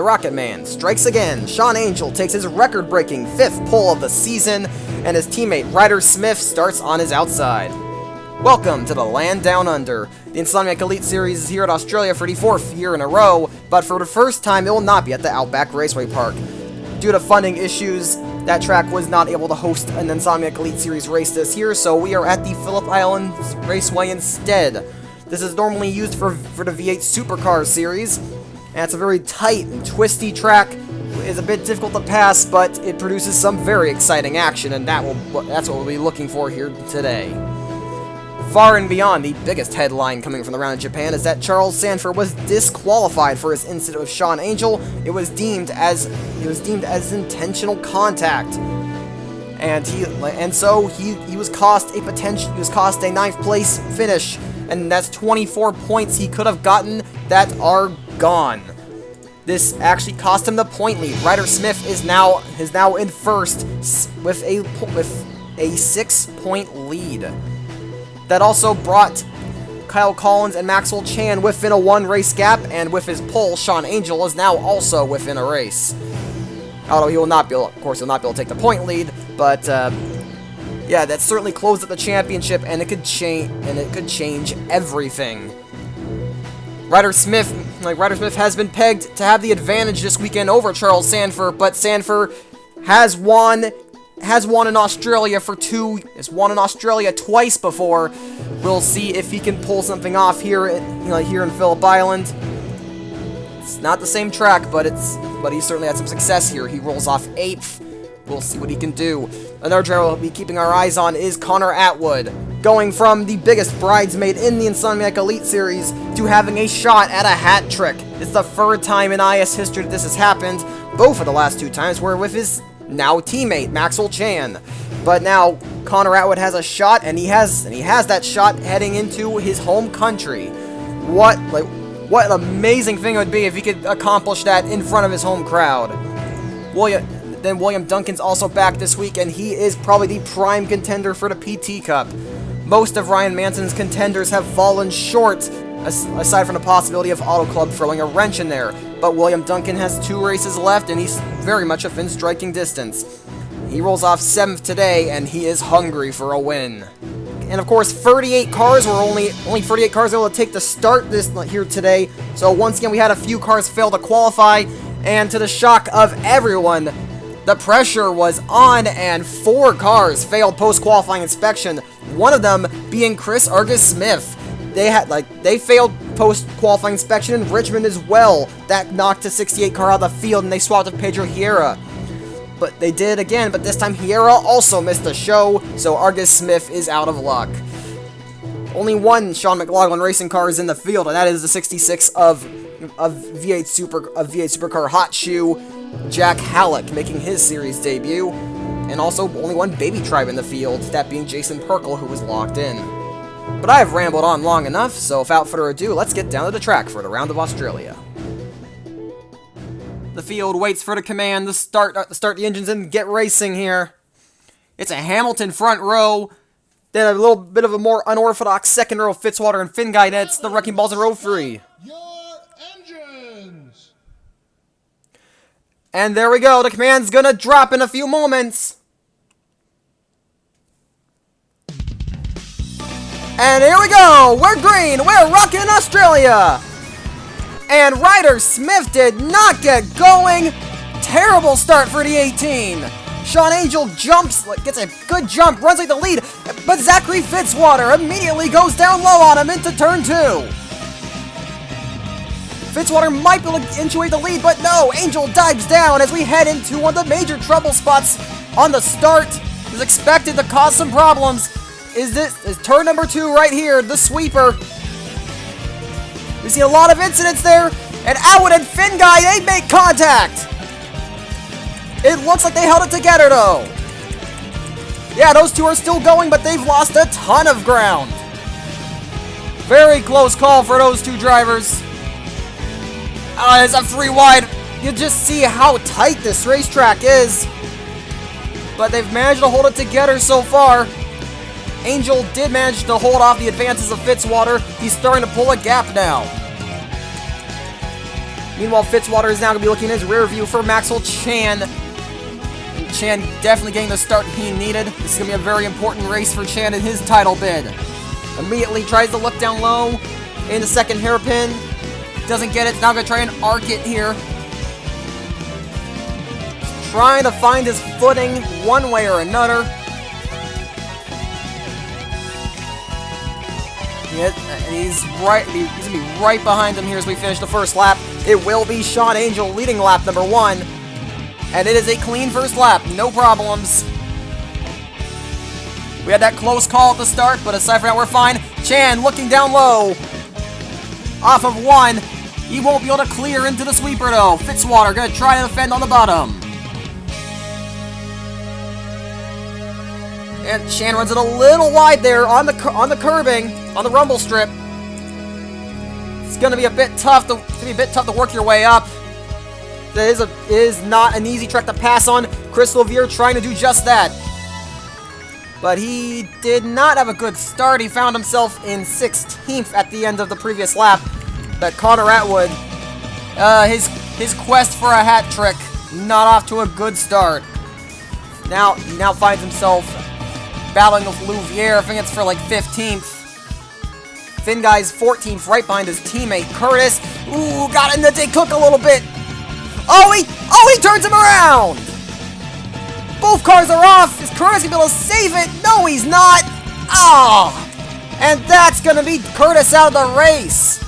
the Rocket Man, strikes again. Sean Angel takes his record-breaking 5th pole of the season, and his teammate Ryder Smith starts on his outside. Welcome to the land down under. The Insomniac Elite Series is here at Australia for the 4th year in a row, but for the first time it will not be at the Outback Raceway Park. Due to funding issues, that track was not able to host an Insomniac Elite Series race this year, so we are at the Phillip Island Raceway instead. This is normally used for the V8 Supercar series, and it's a very tight and twisty track. It's a bit difficult to pass, but it produces some very exciting action, and that's what we'll be looking for here today. Far and beyond, the biggest headline coming from the round in Japan is that Charles Sanford was disqualified for his incident with Sean Angel. It was deemed as intentional contact, and so he was cost a 9th place finish, and that's 24 points he could have gotten that are gone. This actually cost him the point lead. Ryder Smith is now in first with a 6-point lead. That also brought Kyle Collins and Maxwell Chan within a 1 race gap, and with his pole, Sean Angel is now also within a race. Although he'll not be able to take the point lead, but yeah, that certainly closed up the championship, and it could change everything. Ryder Smith has been pegged to have the advantage this weekend over Charles Sanford, but Sanford has won in Australia won in Australia twice before. We'll see if he can pull something off here in Phillip Island. It's not the same track, but he certainly had some success here. He rolls off 8th. We'll see what he can do. Another driver we'll be keeping our eyes on is Connor Atwood, going from the biggest bridesmaid in the Insomniac Elite Series to having a shot at a hat trick. It's the 3rd time in IS history that this has happened. Both of the last 2 times were with his now teammate Maxwell Chan. But now Connor Atwood has a shot, and he has that shot heading into his home country. What an amazing thing it would be if he could accomplish that in front of his home crowd. William Duncan's also back this week, and he is probably the prime contender for the PT Cup. Most of Ryan Manson's contenders have fallen short, aside from the possibility of Auto Club throwing a wrench in there. But William Duncan has 2 races left, and he's very much within striking distance. He rolls off 7th today, and he is hungry for a win. And of course, 38 cars were only 38 cars able to take the start this here today. So once again, we had a few cars fail to qualify, and to the shock of everyone, the pressure was on, and 4 cars failed post-qualifying inspection. One of them being Chris Argus-Smith. They failed post-qualifying inspection in Richmond as well. That knocked a 68 car out of the field, and they swapped with Pedro Hierra. But they did again, but this time Hierra also missed the show, so Argus-Smith is out of luck. Only one Sean McLaughlin racing car is in the field, and that is the 66 of V8 Supercar Hot Shoe, Jack Halleck, making his series debut. And also only one Baby Tribe in the field, that being Jason Perkle, who was locked in. But I have rambled on long enough, so without further ado, let's get down to the track for the round of Australia. The field waits for the command to start the engines and get racing here. It's a Hamilton front row, then a little bit of a more unorthodox second row of Fitzwater and Finn Guy nets, the Wrecking Balls in row 3. Your engines! And there we go, the command's gonna drop in a few moments. And here we go! We're green! We're rocking Australia! And Ryder Smith did not get going! Terrible start for the 18! Sean Angel gets a good jump, runs like the lead, but Zachary Fitzwater immediately goes down low on him into turn 2. Fitzwater might be able to intuit the lead, but no! Angel dives down as we head into one of the major trouble spots on the start. Is expected to cause some problems. Is turn number 2 right here, the sweeper. We see a lot of incidents there, and Atwood and Finn Guy, they make contact. It looks like they held it together though. Yeah, those 2 are still going, but they've lost a ton of ground. Very close call for those 2 drivers. It's a 3 wide. You just see how tight this racetrack is. But they've managed to hold it together so far. Angel did manage to hold off the advances of Fitzwater. He's starting to pull a gap now. Meanwhile, Fitzwater is now going to be looking in his rear view for Maxwell Chan. And Chan definitely getting the start he needed. This is going to be a very important race for Chan in his title bid. Immediately tries to look down low in the second hairpin. Doesn't get it. Now going to try and arc it here. Just trying to find his footing one way or another. Yeah, he's going to be right behind him here as we finish the first lap. It will be Sean Angel leading lap number 1. And it is a clean first lap, no problems. We had that close call at the start, but aside from that, we're fine. Chan looking down low. Off of 1. He won't be able to clear into the sweeper though. Fitzwater going to try to defend on the bottom. And Chan runs it a little wide there on the curbing, on the rumble strip. It's going to be a bit tough to work your way up. That is not an easy track to pass on. Chris Levier trying to do just that. But he did not have a good start. He found himself in 16th at the end of the previous lap. But Connor Atwood, his quest for a hat trick, not off to a good start. He now finds himself battling with Louvier. I think it's for like 15th. Finn Guy's 14th, right behind his teammate Curtis. Ooh, got in the Dave Cook a little bit. Oh, he turns him around. Both cars are off. Is Curtis gonna be able to save it? No, he's not. Ah, and that's gonna be Curtis out of the race.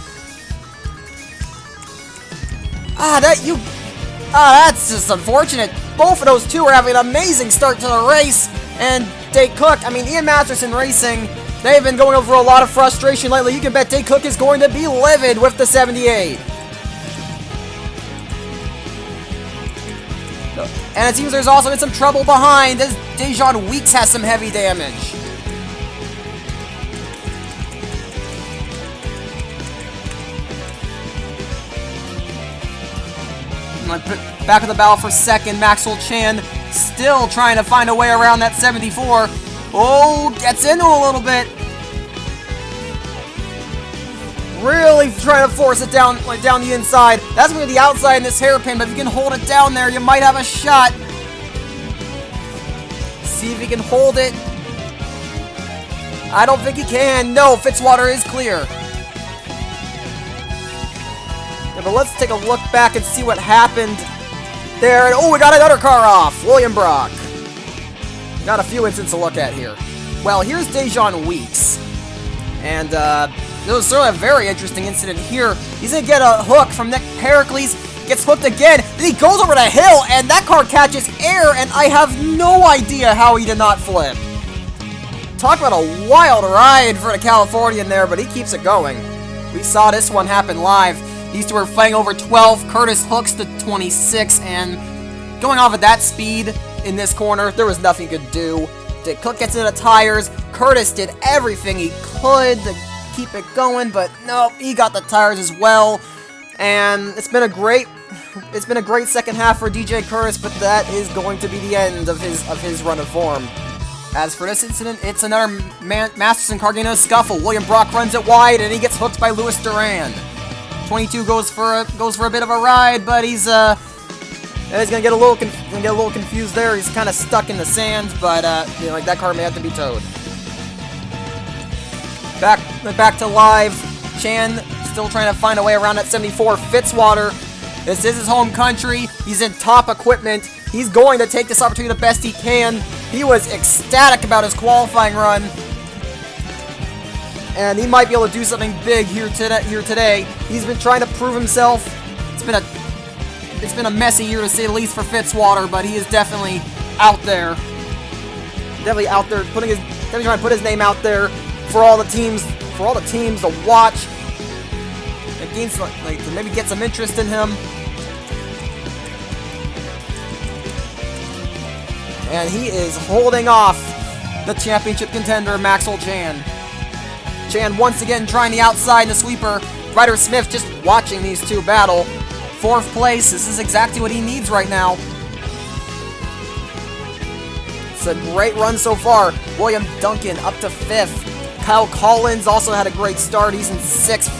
That's just unfortunate. Both of those two are having an amazing start to the race, and Dave Cook, I mean, Ian Masterson Racing, they've been going over a lot of frustration lately. You can bet Dave Cook is going to be livid with the 78. And it seems there's also been some trouble behind as Dejan Weeks has some heavy damage. Back of the battle for second, Maxwell Chan still trying to find a way around that 74. Oh, gets into a little bit. Really trying to force it down the inside. That's going to be the outside in this hairpin, but if you can hold it down there, you might have a shot. See if he can hold it. I don't think he can. No, Fitzwater is clear. Yeah, but let's take a look back and see what happened there. Oh, we got another car off. William Brock. Got a few incidents to look at here. Well, here's Dejan Weeks. And, there was certainly a very interesting incident here. He's going to get a hook from Nick Pericles. Gets hooked again. Then he goes over the hill, and that car catches air, and I have no idea how he did not flip. Talk about a wild ride for the Californian there, but he keeps it going. We saw this one happen live. These two were fighting over 12. Curtis hooks to 26, and going off at that speed in this corner, there was nothing he could do. Dick Cook gets into the tires. Curtis did everything he could to keep it going, but nope, he got the tires as well. And it's been a great second half for DJ Curtis, but that is going to be the end of his run of form. As for this incident, it's another Masterson Cargano scuffle. William Brock runs it wide, and he gets hooked by Louis Duran. 22 goes for a bit of a ride, but he's gonna get a little confused there. He's kind of stuck in the sand, but like that car may have to be towed. Back to live. Chan still trying to find a way around that 74. Fitzwater. This is his home country. He's in top equipment. He's going to take this opportunity the best he can. He was ecstatic about his qualifying run. And he might be able to do something big here today. He's been trying to prove himself. It's been a messy year to say the least for Fitzwater, but he is definitely out there. Definitely out there, definitely trying to put his name out there for all the teams to watch. Against, to maybe get some interest in him. And he is holding off the championship contender, Maxwell Chan. Chan once again trying the outside in the sweeper. Ryder Smith just watching these two battle. 4th place, this is exactly what he needs right now. It's a great run so far. William Duncan up to 5th. Kyle Collins also had a great start. He's in 6th.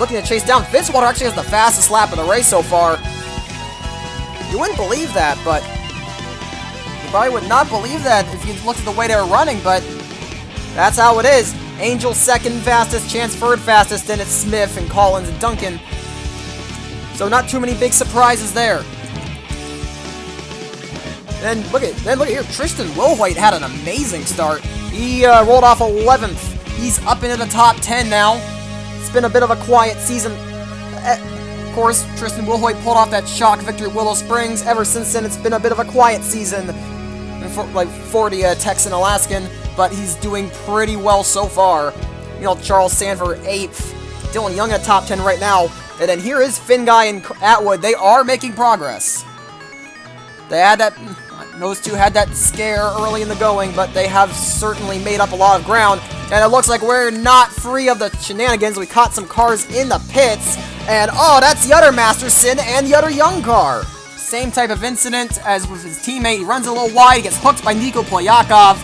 looking to chase down. Fitzwater actually has the fastest lap of the race so far. You wouldn't believe that, but you probably would not believe that if you looked at the way they were running, but that's how it is. Angel second fastest, Chance third fastest, then it's Smith and Collins and Duncan. So not too many big surprises there. Then look at here, Tristan Wilhoit had an amazing start. He rolled off 11th. He's up into the top 10 now. It's been a bit of a quiet season. Of course, Tristan Wilhoit pulled off that shock victory at Willow Springs. Ever since then, it's been a bit of a quiet season for the Texan Alaskan, but he's doing pretty well so far. You know, Charles Sanford 8th. Dylan Young at top 10 right now. And then here is Finn Guy and Atwood. They are making progress. They had that... Those two had that scare early in the going, but they have certainly made up a lot of ground. And it looks like we're not free of the shenanigans. We caught some cars in the pits. And, oh, that's the other Masterson and the other Young car. Same type of incident as with his teammate. He runs a little wide. He gets hooked by Niko Polyakov.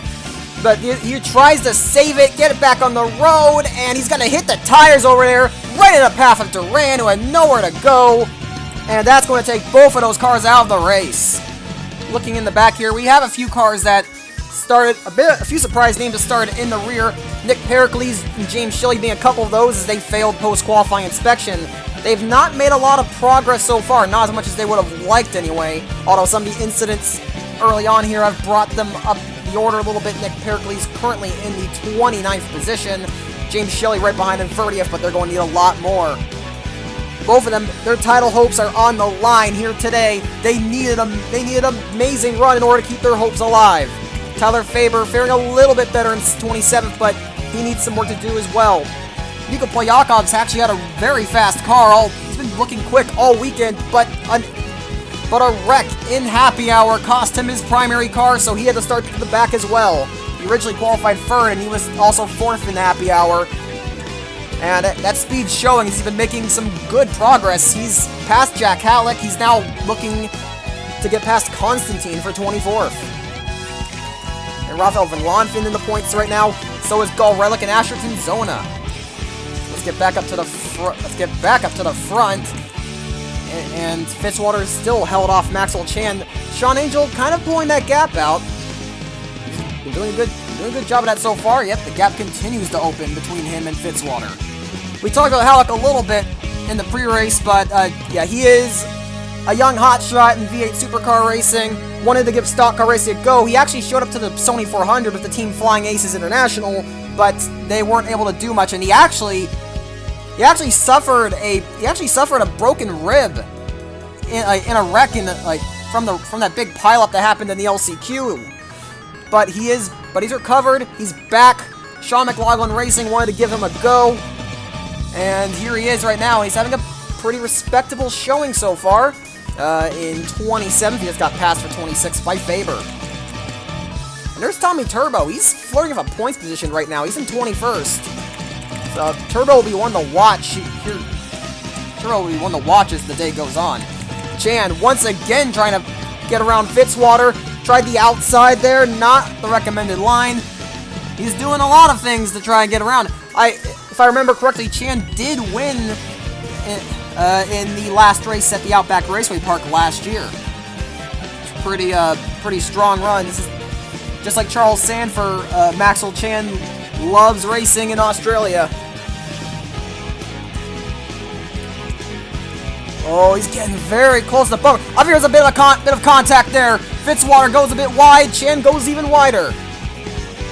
But he tries to save it, get it back on the road. And he's going to hit the tires over there, right in the path of Duran, who had nowhere to go. And that's going to take both of those cars out of the race. Looking in the back here, we have a few cars that started, a few surprise names that started in the rear. Nick Pericles and James Shilley being a couple of those as they failed post-qualifying inspection. They've not made a lot of progress so far, not as much as they would have liked anyway, although some of the incidents early on here have brought them up the order a little bit. Nick Pericles currently in the 29th position. James Shilley right behind him 30th, but they're going to need a lot more. Both of them, their title hopes are on the line here today. They needed an amazing run in order to keep their hopes alive. Tyler Faber faring a little bit better in 27th, but he needs some work to do as well. Niko Polyakov's actually had a very fast car. He's been looking quick all weekend, but a wreck in happy hour cost him his primary car, so he had to start to the back as well. He originally qualified third, and he was also fourth in happy hour. And that speed's showing. He's been making some good progress. He's past Jack Halleck. He's now looking to get past Constantine for 24th. And Rafael Van Loonven in the points right now. So is Gull Relic and Asherton Zona. Let's get back up to the front. And Fitzwater still held off Maxwell Chan. Sean Angel kind of pulling that gap out. He's been doing a good job of that so far. Yep, the gap continues to open between him and Fitzwater. We talked about Halleck a little bit in the pre-race, but yeah, he is a young hotshot in V8 supercar racing. Wanted to give stock car racing a go. He actually showed up to the Sony 400 with the team Flying Aces International, but they weren't able to do much. And he actually suffered a broken rib in a wreck from that big pileup that happened in the LCQ. But he's recovered. He's back. Sean McLaughlin Racing wanted to give him a go. And here he is right now. He's having a pretty respectable showing so far. In 27th, he just got passed for 26th by Faber. And there's Tommy Turbo. He's flirting with a points position right now. He's in 21st. So Turbo will be one to watch here. Turbo will be one to watch as the day goes on. Chan once again trying to get around Fitzwater. Tried the outside there, not the recommended line. He's doing a lot of things to try and get around. If I remember correctly, Chan did win in the last race at the Outback Raceway Park last year. Pretty strong run. This is just like Charles Sanford. Maxwell Chan loves racing in Australia. Oh, he's getting very close to the bumper. Up here's a bit of contact there. Fitzwater goes a bit wide. Chan goes even wider.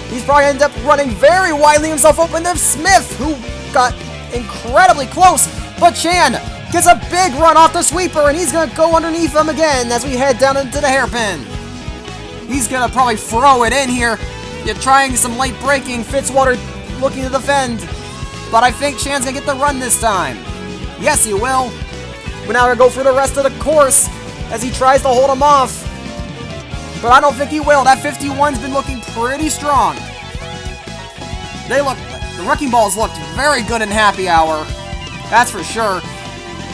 He's probably ended up running very widely himself open to Smith, who got incredibly close. But Chan gets a big run off the sweeper, and he's going to go underneath him again as we head down into the hairpin. He's going to probably throw it in here. You're trying some late braking. Fitzwater looking to defend. But I think Chan's going to get the run this time. Yes, he will. But now we're going to go through the rest of the course as he tries to hold him off. But I don't think he will. That 51's been looking pretty strong. The Wrecking Balls looked very good in happy hour. That's for sure.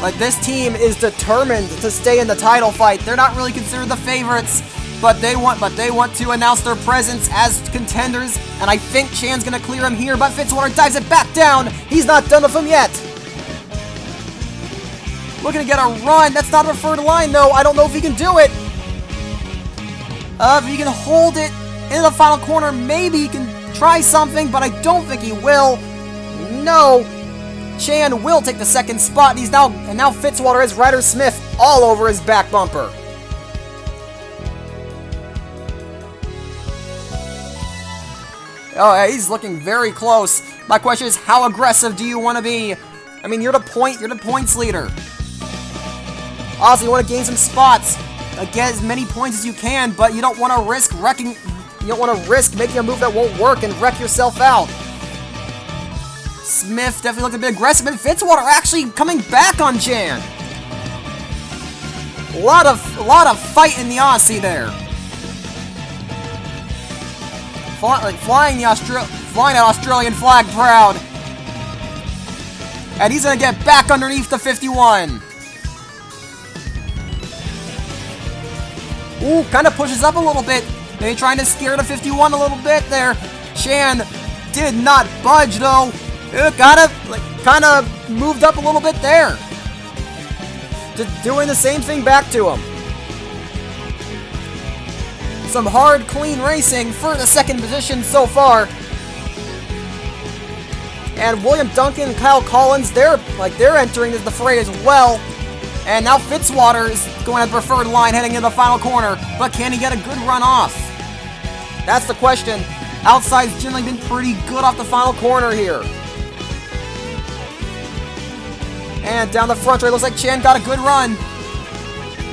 Like, this team is determined to stay in the title fight. They're not really considered the favorites, but they want to announce their presence as contenders. And I think Chan's going to clear him here, but Fitzwater dives it back down. He's not done with him yet. Looking to get a run. That's not a preferred line, though. I don't know if he can do it. If he can hold it into the final corner, maybe he can try something, but I don't think he will. No. Chan will take the second spot, and now Fitzwater has Ryder Smith all over his back bumper. Oh, yeah, he's looking very close. My question is, how aggressive do you want to be? I mean, you're the points leader. Also, you want to gain some spots, get as many points as you can, but you don't want to risk wrecking. You don't want to risk making a move that won't work and wreck yourself out. Smith definitely looked a bit aggressive, and Fitzwater actually coming back on Chan. A lot of fight in the Aussie there. Flying that Australian flag proud. And he's gonna get back underneath the 51. Ooh, kind of pushes up a little bit. Maybe trying to scare the 51 a little bit there. Chan did not budge though. It kind of moved up a little bit there. Just doing the same thing back to him. Some hard, clean racing for the second position so far. And William Duncan and Kyle Collins, they're entering the fray as well. And now Fitzwater is going at the preferred line heading into the final corner. But can he get a good run off? That's the question. Outside's generally been pretty good off the final corner here. And down the front straight, looks like Chan got a good run.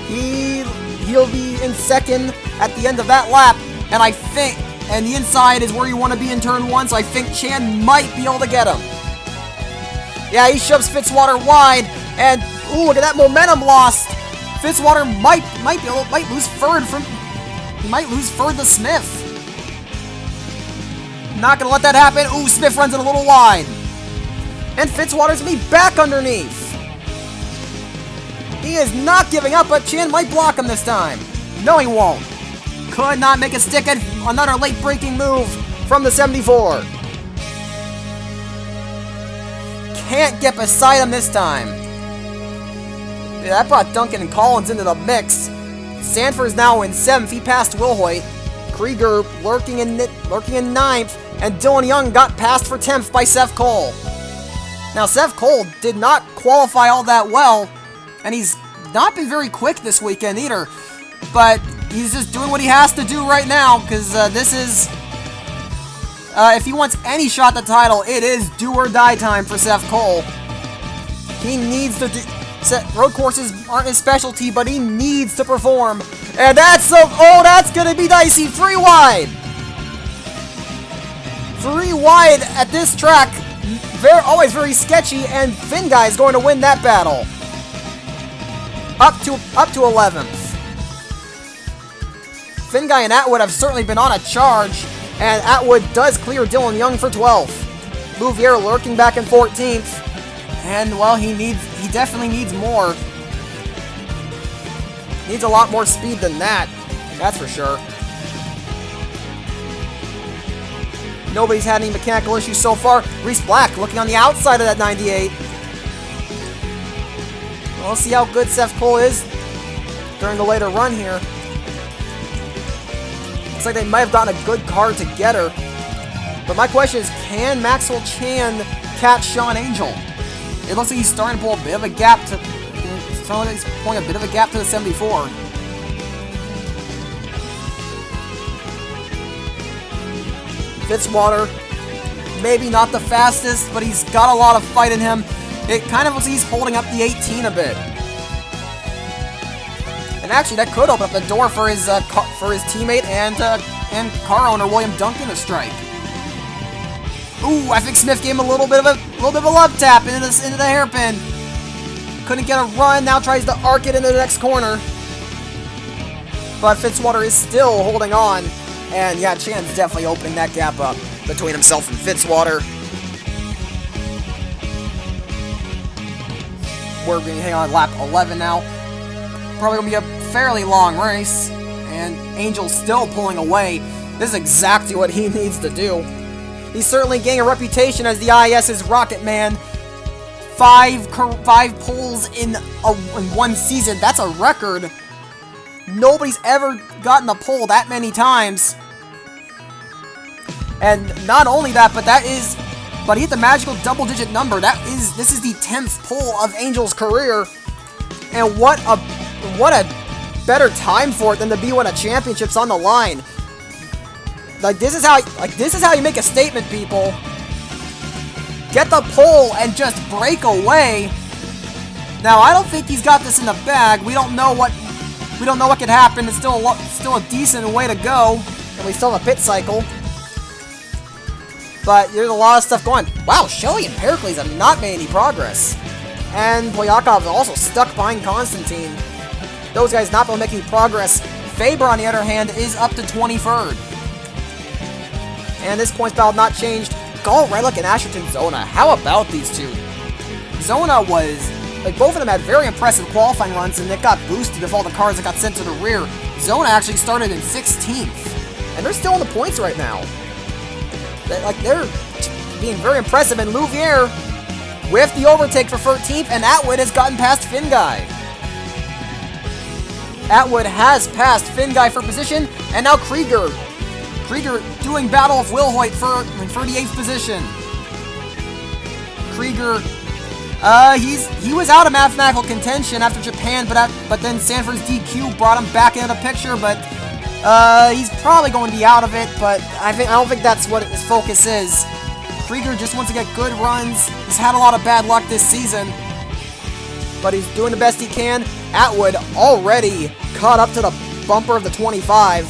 He'll be in second at the end of that lap. And I think, and the inside is where you want to be in turn one, so I think Chan might be able to get him. Yeah, he shoves Fitzwater wide, and ooh, look at that momentum loss. Fitzwater might lose third to Smith. Not gonna let that happen. Ooh, Smith runs it a little wide. And Fitzwater's gonna be back underneath. He is not giving up, but Chan might block him this time. No, he won't. Could not make a stick at another late-breaking move from the 74. Can't get beside him this time. Yeah, that brought Duncan and Collins into the mix. Sanford's now in 7th. He passed Wilhoit. Krieger lurking in 9th. And Dylan Young got passed for 10th by Seth Cole. Now, Seth Cole did not qualify all that well. And he's not been very quick this weekend either. But he's just doing what he has to do right now. Because this is... if he wants any shot at the title, it is do or die time for Seth Cole. He needs to do... Road courses aren't his specialty, but he needs to perform. And that's that's gonna be dicey. 3 wide. 3 wide at this track. Always very sketchy, and Finn Guy is going to win that battle. Up to 11th. Finn Guy and Atwood have certainly been on a charge, and Atwood does clear Dylan Young for 12th. Bouvier lurking back in 14th. And, well, he definitely needs more. Needs a lot more speed than that. That's for sure. Nobody's had any mechanical issues so far. Reese Black looking on the outside of that 98. We'll see how good Seth Cole is during the later run here. Looks like they might have gotten a good car together. But my question is, can Maxwell Chan catch Sean Angel? It looks like he's starting to pull a bit of a gap to... It's starting like he's pulling a bit of a gap to the 74. Fitzwater, maybe not the fastest, but he's got a lot of fight in him. It kind of looks like he's holding up the 18 a bit. And actually, that could open up the door for his teammate and car owner William Duncan to strike. Ooh, I think Smith gave him a little bit of a love tap into the hairpin. Couldn't get a run. Now tries to arc it into the next corner. But Fitzwater is still holding on. And yeah, Chan's definitely opening that gap up between himself and Fitzwater. We're going to hang on lap 11 now. Probably going to be a fairly long race. And Angel's still pulling away. This is exactly what he needs to do. He's certainly gaining a reputation as the IS's Rocket Man. 5 poles in one season. That's a record. Nobody's ever gotten a pole that many times. And not only that, but he hit the magical double-digit number. This is the 10th pole of Angel's career. And what a better time for it than to be when a championship's on the line. This is how you make a statement, people. Get the pole and just break away. Now, I don't think he's got this in the bag. We don't know what could happen. It's still a decent way to go, and we still have a pit cycle. But there's a lot of stuff going. Wow, Shelley and Pericles have not made any progress, and Polyakov is also stuck behind Constantine. Those guys not able to make any progress. Faber, on the other hand, is up to 23rd. And this points battle not changed. Gall, Redlick, and Asherton Zona. How about these two? Zona was, both of them had very impressive qualifying runs, and it got boosted with all the cars that got sent to the rear. Zona actually started in 16th, and they're still in the points right now. They're being very impressive, and Louvier with the overtake for 13th, and Atwood has gotten past Finguy. Atwood has passed Finguy for position, and now Krieger doing battle of Wilhoit for the 8th position. Krieger, he was out of mathematical contention after Japan, but then Sanford's DQ brought him back into the picture. But he's probably going to be out of it. But I don't think that's what his focus is. Krieger just wants to get good runs. He's had a lot of bad luck this season, but he's doing the best he can. Atwood already caught up to the bumper of the 25.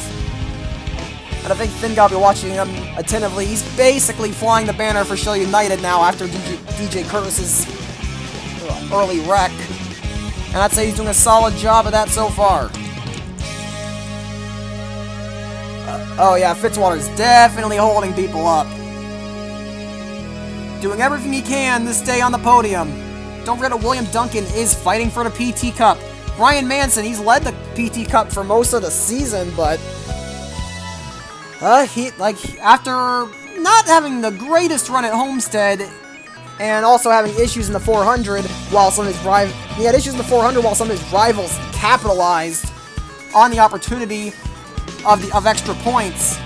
And I think Finguy will be watching him attentively. He's basically flying the banner for Shell United now after DJ Curtis's early wreck. And I'd say he's doing a solid job of that so far. Oh yeah, Fitzwater's definitely holding people up. Doing everything he can to stay on the podium. Don't forget that William Duncan is fighting for the PT Cup. Ryan Manson, he's led the PT Cup for most of the season, but after not having the greatest run at Homestead, and also having issues in the 400, while some of his rivals capitalized on the opportunity of extra points,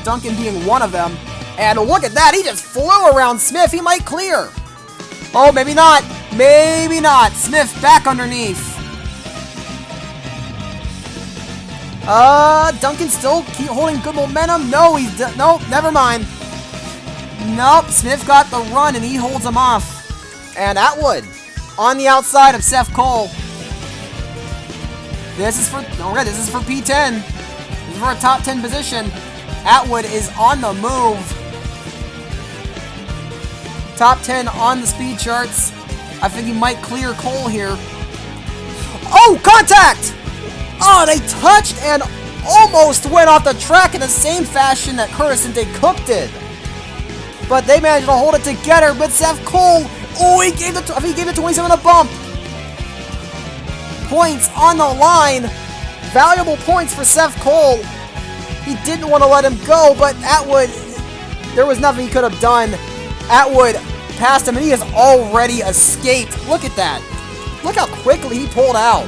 Duncan being one of them. And look at that, he just flew around Smith. He might clear. Oh, maybe not. Maybe not. Smith back underneath. Duncan still keep holding good momentum. No, nope, never mind. Nope, Smith got the run and he holds him off. And Atwood on the outside of Seth Cole. This is for P10. This is for a top 10 position. Atwood is on the move. Top 10 on the speed charts. I think he might clear Cole here. Oh, contact! Oh, they touched and almost went off the track in the same fashion that Curtis and Cook did. But they managed to hold it together. But Seth Cole, oh, he gave the 27 a bump. Points on the line. Valuable points for Seth Cole. He didn't want to let him go, but Atwood, there was nothing he could have done. Atwood passed him, and he has already escaped. Look at that. Look how quickly he pulled out.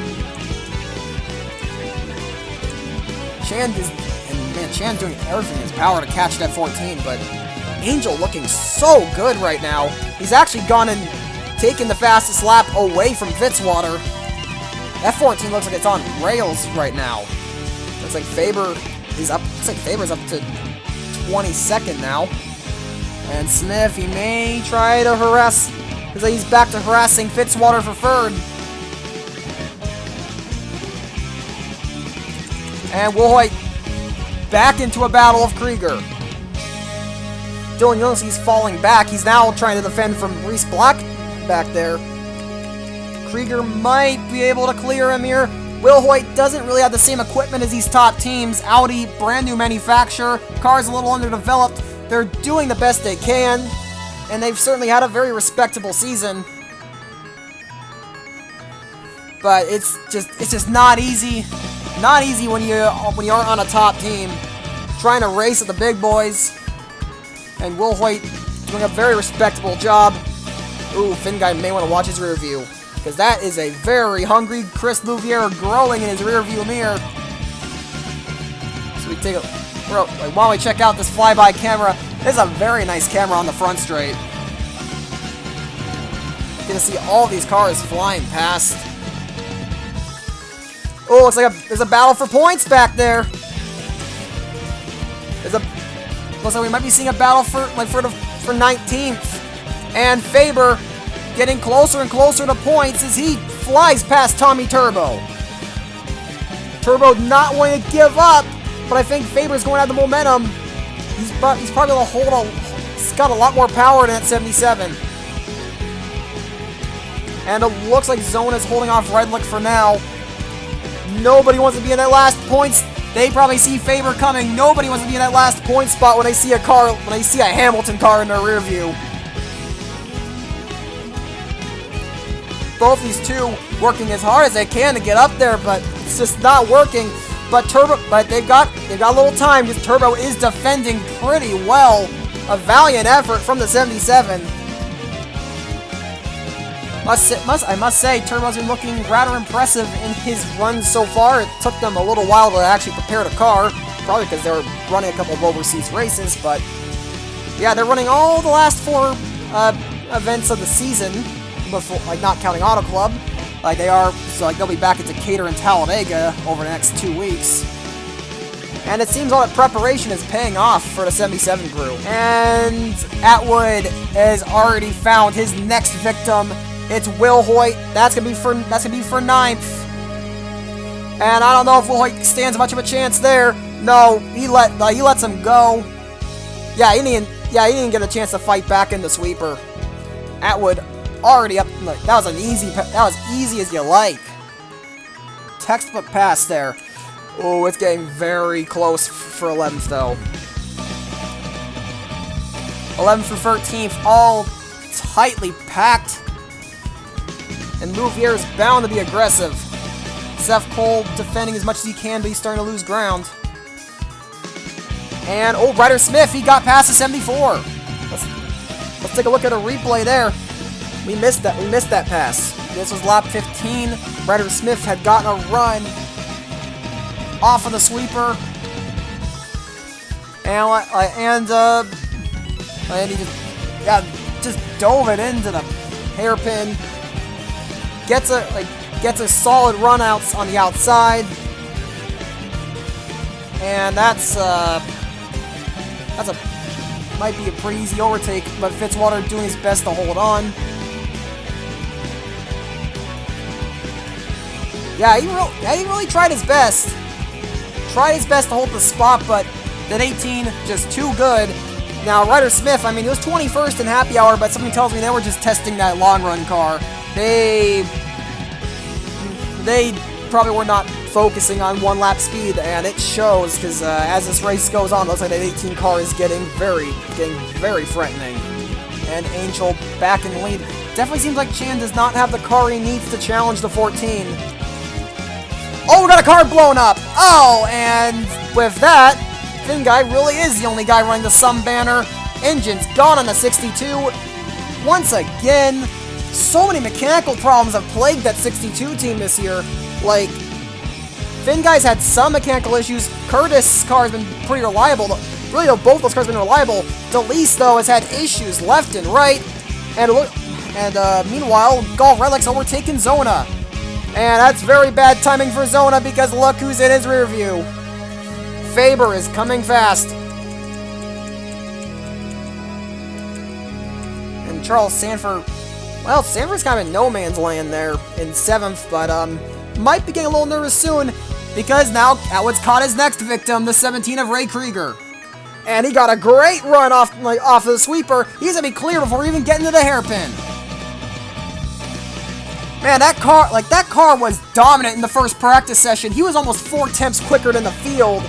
Chan's doing everything in his power to catch that 14, but Angel looking so good right now. He's actually gone and taken the fastest lap away from Fitzwater. That 14 looks like it's on rails right now. Looks like Faber is up. Looks like Faber's up to 22nd now. And Smith, he may try to harass, because he's back to harassing Fitzwater for third. And Wilhoit back into a battle of Krieger. Dylan Youngsy's falling back. He's now trying to defend from Reese Black back there. Krieger might be able to clear him here. Wilhoit doesn't really have the same equipment as these top teams. Audi, brand new manufacturer. Car's a little underdeveloped. They're doing the best they can, and they've certainly had a very respectable season. But it's just not easy. Not easy when you're on a top team, trying to race at the big boys. And Wilhoit doing a very respectable job. Ooh, Finn guy may want to watch his rear view, because that is a very hungry Chris Louvier growing in his rear view mirror. So we take a... while we check out this flyby camera, this is a very nice camera on the front straight. You're gonna see all these cars flying past. Oh, looks like there's a battle for points back there. Looks like we might be seeing a battle for 19th. And Faber getting closer and closer to points as he flies past Tommy Turbo. Turbo not wanting to give up, but I think Faber's going to have the momentum. He's probably going to hold on. He's got a lot more power than that 77. And it looks like Zona's holding off Redlick for now. Nobody wants to be in that last points. They probably see Faber coming. Nobody wants to be in that last point spot when they see a Hamilton car in their rear view. Both these two working as hard as they can to get up there, but it's just not working. But they've got a little time because Turbo is defending pretty well. A valiant effort from the 77. I must say, Turbo's been looking rather impressive in his runs so far. It took them a little while to actually prepare the car, probably because they were running a couple of overseas races, but yeah, they're running all the last 4 events of the season, before, like not counting Auto Club, like they are, so like they'll be back at Decatur and Talladega over the next 2 weeks. And it seems all that preparation is paying off for the 77 crew. And Atwood has already found his next victim. It's Will Hoyt. That's gonna be for 9th. And I don't know if Will Hoyt stands much of a chance there. No, he lets him go. Yeah, he didn't get a chance to fight back in the sweeper. Atwood already up. Look, that was easy as you like. Textbook pass there. Oh, it's getting very close for 11th though. 11th for 13th, all tightly packed. And Louvier is bound to be aggressive. Seth Cole defending as much as he can, but he's starting to lose ground. And, oh, Ryder Smith, he got past the 74. Let's take a look at a replay there. We missed that pass. This was lap 15. Ryder Smith had gotten a run off of the sweeper. And he just dove it into the hairpin. Gets a solid run outs on the outside, and might be a pretty easy overtake, but Fitzwater doing his best to hold on. Yeah, he really tried his best. Tried his best to hold the spot, but that 18 just too good. Now Ryder Smith, I mean, he was 21st in happy hour, but something tells me they were just testing that long run car. They probably were not focusing on 1 lap speed, and it shows because as this race goes on, it looks like that 18 car is getting very threatening. And Angel back in the lead. Definitely seems like Chan does not have the car he needs to challenge the 14. Oh, we got a car blown up! Oh, and with that, Finn guy really is the only guy running the Sun banner. Engine's gone on the 62. Once again, so many mechanical problems have plagued that 62 team this year. Like, Finn guy's had some mechanical issues. Curtis' car has been pretty reliable. Really, though, both those cars have been reliable. DeLeese, though, has had issues left and right. And meanwhile, Golf Relic's overtaken Zona. And that's very bad timing for Zona because look who's in his rear view. Faber is coming fast. And Charles Sanford, well, Sanford's kind of in no man's land there in 7th, but might be getting a little nervous soon because now Atwood's caught his next victim, the 17 of Ray Krieger. And he got a great run off of the sweeper. He's gonna be clear before even getting to the hairpin. Man, that car was dominant in the first practice session. He was almost 4 tenths quicker than the field.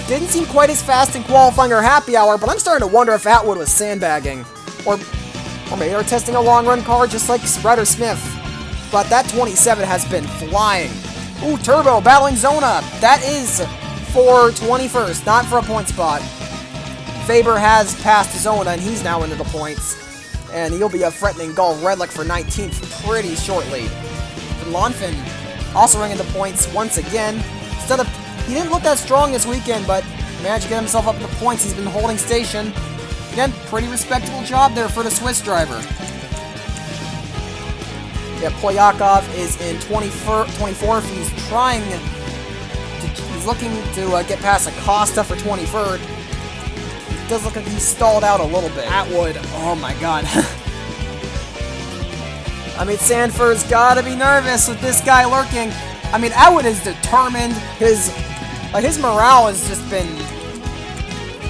Didn't seem quite as fast in qualifying or happy hour, but I'm starting to wonder if Atwood was sandbagging. Or maybe they were testing a long run car just like Ryder Smith. But that 27 has been flying. Ooh, Turbo battling Zona. That is for 21st, not for a point spot. Faber has passed Zona, and he's now into the points. And he'll be threatening Gall Redlick for 19th pretty shortly. And Lonfin also ringing the points once again. He didn't look that strong this weekend, but managed to get himself up to the points. He's been holding station. Again, pretty respectable job there for the Swiss driver. Yeah, Polyakov is in 24th. He's looking to get past Acosta for 23rd. It does look like he's stalled out a little bit. Atwood, oh my god. I mean, Sanford's gotta be nervous with this guy lurking. I mean, Atwood is determined. His morale has just been...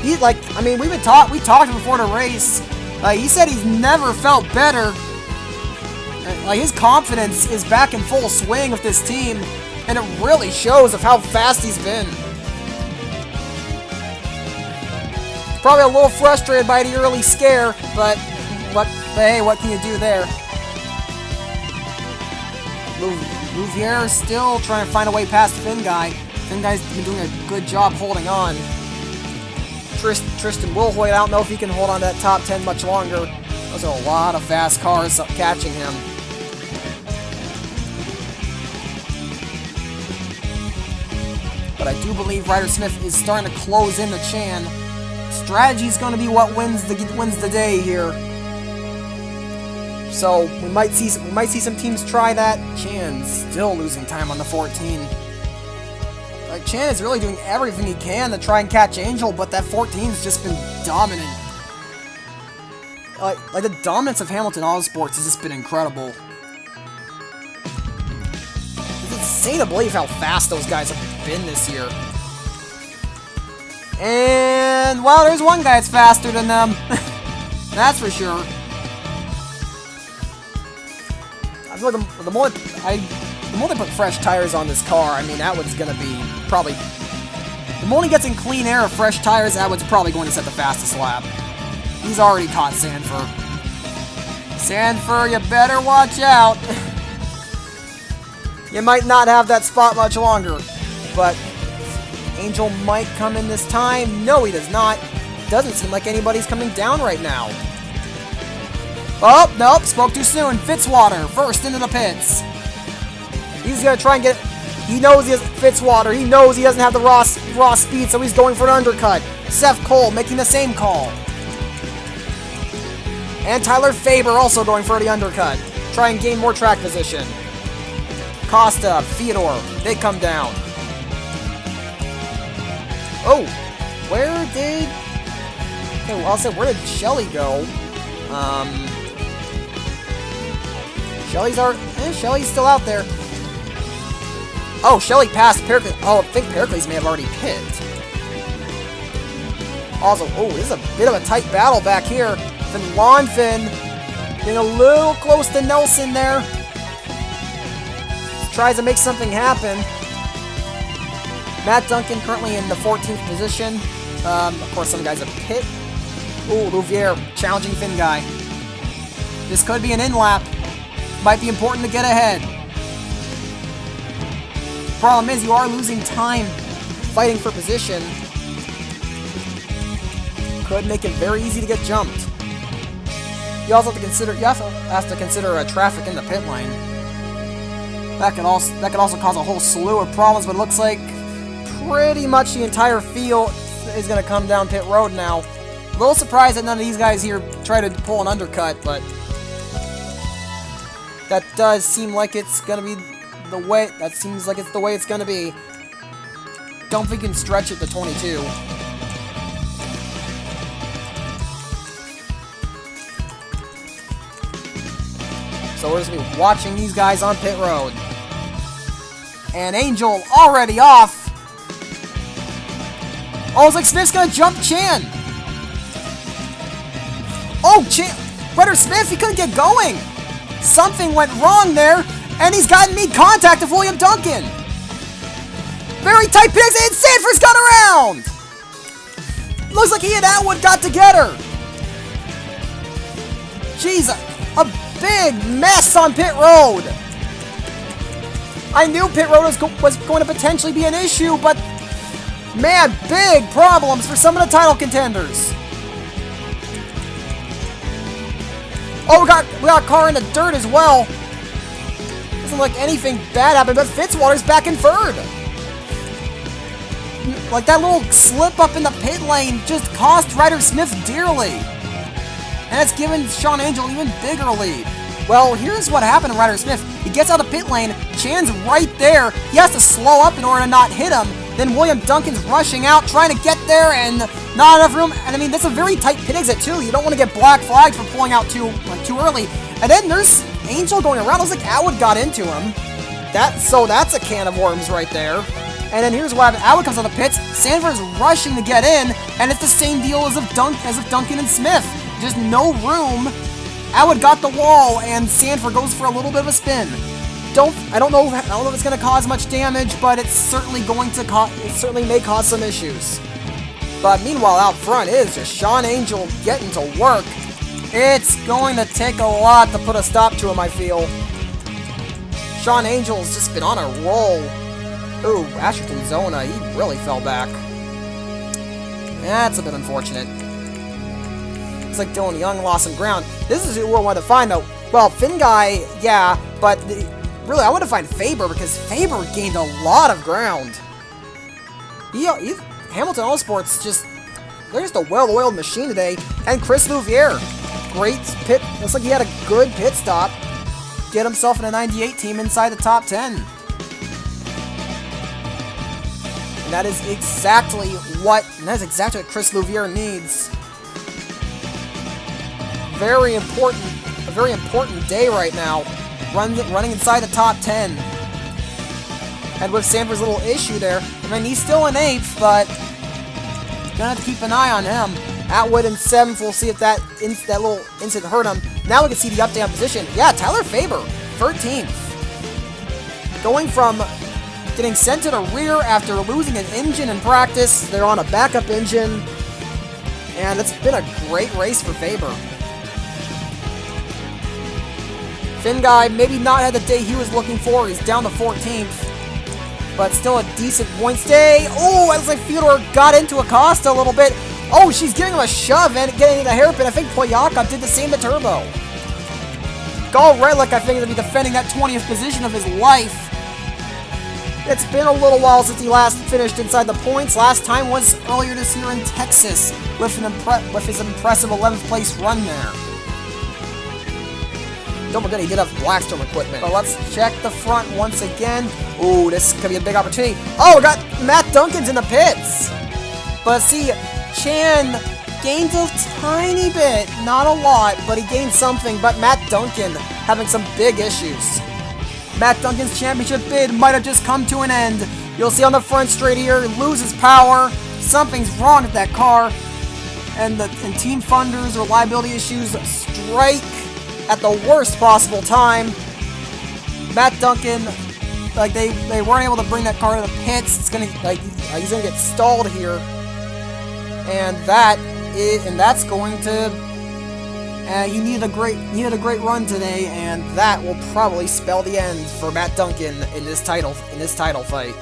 we talked before the race. He said he's never felt better. His confidence is back in full swing with this team, and it really shows of how fast he's been. Probably a little frustrated by the early scare, but hey, what can you do there? Louviere is still trying to find a way past Finn Guy. Finn Guy's been doing a good job holding on. Tristan Wilhoit, I don't know if he can hold on to that top 10 much longer. Those are a lot of fast cars catching him. But I do believe Ryder Smith is starting to close in the Chan. Strategy is going to be what wins the day here. So we might see some teams try that. Chan's still losing time on the 14. Chan is really doing everything he can to try and catch Angel, but that 14's just been dominant. Like the dominance of Hamilton Autosports has just been incredible. It's insane to believe how fast those guys have been this year. And, well, there's one guy that's faster than them. That's for sure. I feel like the more they put fresh tires on this car, I mean, Atwood's going to be probably... The more he gets in clean air of fresh tires, Atwood's probably going to set the fastest lap. He's already caught Sanford. Sanford, you better watch out. You might not have that spot much longer, but Angel might come in this time. No, he does not. Doesn't seem like anybody's coming down right now. Oh, nope, spoke too soon. Fitzwater, first into the pits. He's going to try and get... He knows he has Fitzwater. He knows he doesn't have the raw speed, so he's going for an undercut. Seth Cole making the same call. And Tyler Faber also going for the undercut. Try and gain more track position. Costa, Theodore, they come down. Oh, where did... Okay, well, I'll say, where did Shelly go? Shelly's still out there. Oh, Shelly passed Pericles. Oh, I think Pericles may have already pit. Also, oh, this is a bit of a tight battle back here. Lonfin getting a little close to Nelson there. Tries to make something happen. Matt Duncan currently in the 14th position. Of course, some guys have pit. Ooh, Louviere challenging Finn Guy. This could be an in-lap. Might be important to get ahead. Problem is, you are losing time fighting for position. Could make it very easy to get jumped. You also have to consider traffic in the pit lane. That could also cause a whole slew of problems, but it looks like pretty much the entire field is going to come down pit road now. A little surprised that none of these guys here try to pull an undercut, but that does seem like it's going to be the way. That seems like it's the way it's going to be. Don't think you can stretch it to 22. So we're just going to be watching these guys on pit road. And Angel already off. Oh, it's like Smith's going to jump Chan. Oh, Ryder Smith, he couldn't get going. Something went wrong there, and he's gotten me contact with William Duncan. Very tight pits, and Sanford's got around. Looks like he and Atwood got together. Jeez, a big mess on pit road. I knew pit road was going to potentially be an issue, but man, big problems for some of the title contenders. Oh, we got a car in the dirt as well. Doesn't look like anything bad happened, but Fitzwater's back in third. Like, that little slip up in the pit lane just cost Ryder Smith dearly. And it's given Sean Angel an even bigger lead. Well, here's what happened to Ryder Smith. He gets out of the pit lane, Chan's right there. He has to slow up in order to not hit him. Then William Duncan's rushing out, trying to get there, and not enough room. And I mean, that's a very tight pit exit too. You don't want to get black flagged for pulling out too early. And then there's Angel going around. It looks like Atwood got into him. So that's a can of worms right there. And then here's what happened. Atwood comes out of the pits. Sanford's rushing to get in, and it's the same deal as if Duncan and Smith. Just no room. Atwood got the wall, and Sanford goes for a little bit of a spin. I don't know if it's going to cause much damage, but it's certainly going to may cause some issues. But meanwhile, out front is just Sean Angel getting to work. It's going to take a lot to put a stop to him, I feel. Sean Angel's just been on a roll. Ooh, Asherton Zona, he really fell back. That's a bit unfortunate. It's like Dylan Young lost some ground. This is who I want to find, though. Well, Finn Guy, yeah, but really, I want to find Faber, because Faber gained a lot of ground. Hamilton All Sports they're just a well-oiled machine today. And Chris Louvier, great pit. Looks like he had a good pit stop. Get himself in a 98 team inside the top 10. And that is exactly what Chris Louvier needs. A very important day right now. Running inside the top 10. And with Sanford's little issue there, I mean, he's still in 8th, but gonna have to keep an eye on him. Atwood in 7th, we'll see if that little incident hurt him. Now we can see the up-down position. Yeah, Tyler Faber, 13th. Going from getting sent to the rear after losing an engine in practice, they're on a backup engine, and it's been a great race for Faber. Finn Guy maybe not had the day he was looking for. He's down to 14th. But still a decent points day. Oh, it looks like Fyodor got into Acosta a little bit. Oh, she's giving him a shove and getting in a hairpin. I think Poyaka did the same to Turbo. Gal Redlick, I think, is going to be defending that 20th position of his life. It's been a little while since he last finished inside the points. Last time was earlier this year in Texas with his impressive 11th place run there. Don't forget he did have Blackstone equipment. But let's check the front once again. Ooh, this could be a big opportunity. Oh, we got Matt Duncan's in the pits. But see, Chan gained a tiny bit. Not a lot, but he gained something. But Matt Duncan having some big issues. Matt Duncan's championship bid might have just come to an end. You'll see on the front straight here, loses power. Something's wrong with that car. And team funders or liability issues strike at the worst possible time. Matt Duncan, like they weren't able to bring that car to the pits. It's gonna he's gonna get stalled here, and that's going to. He needed a great run today, and that will probably spell the end for Matt Duncan in this title fight.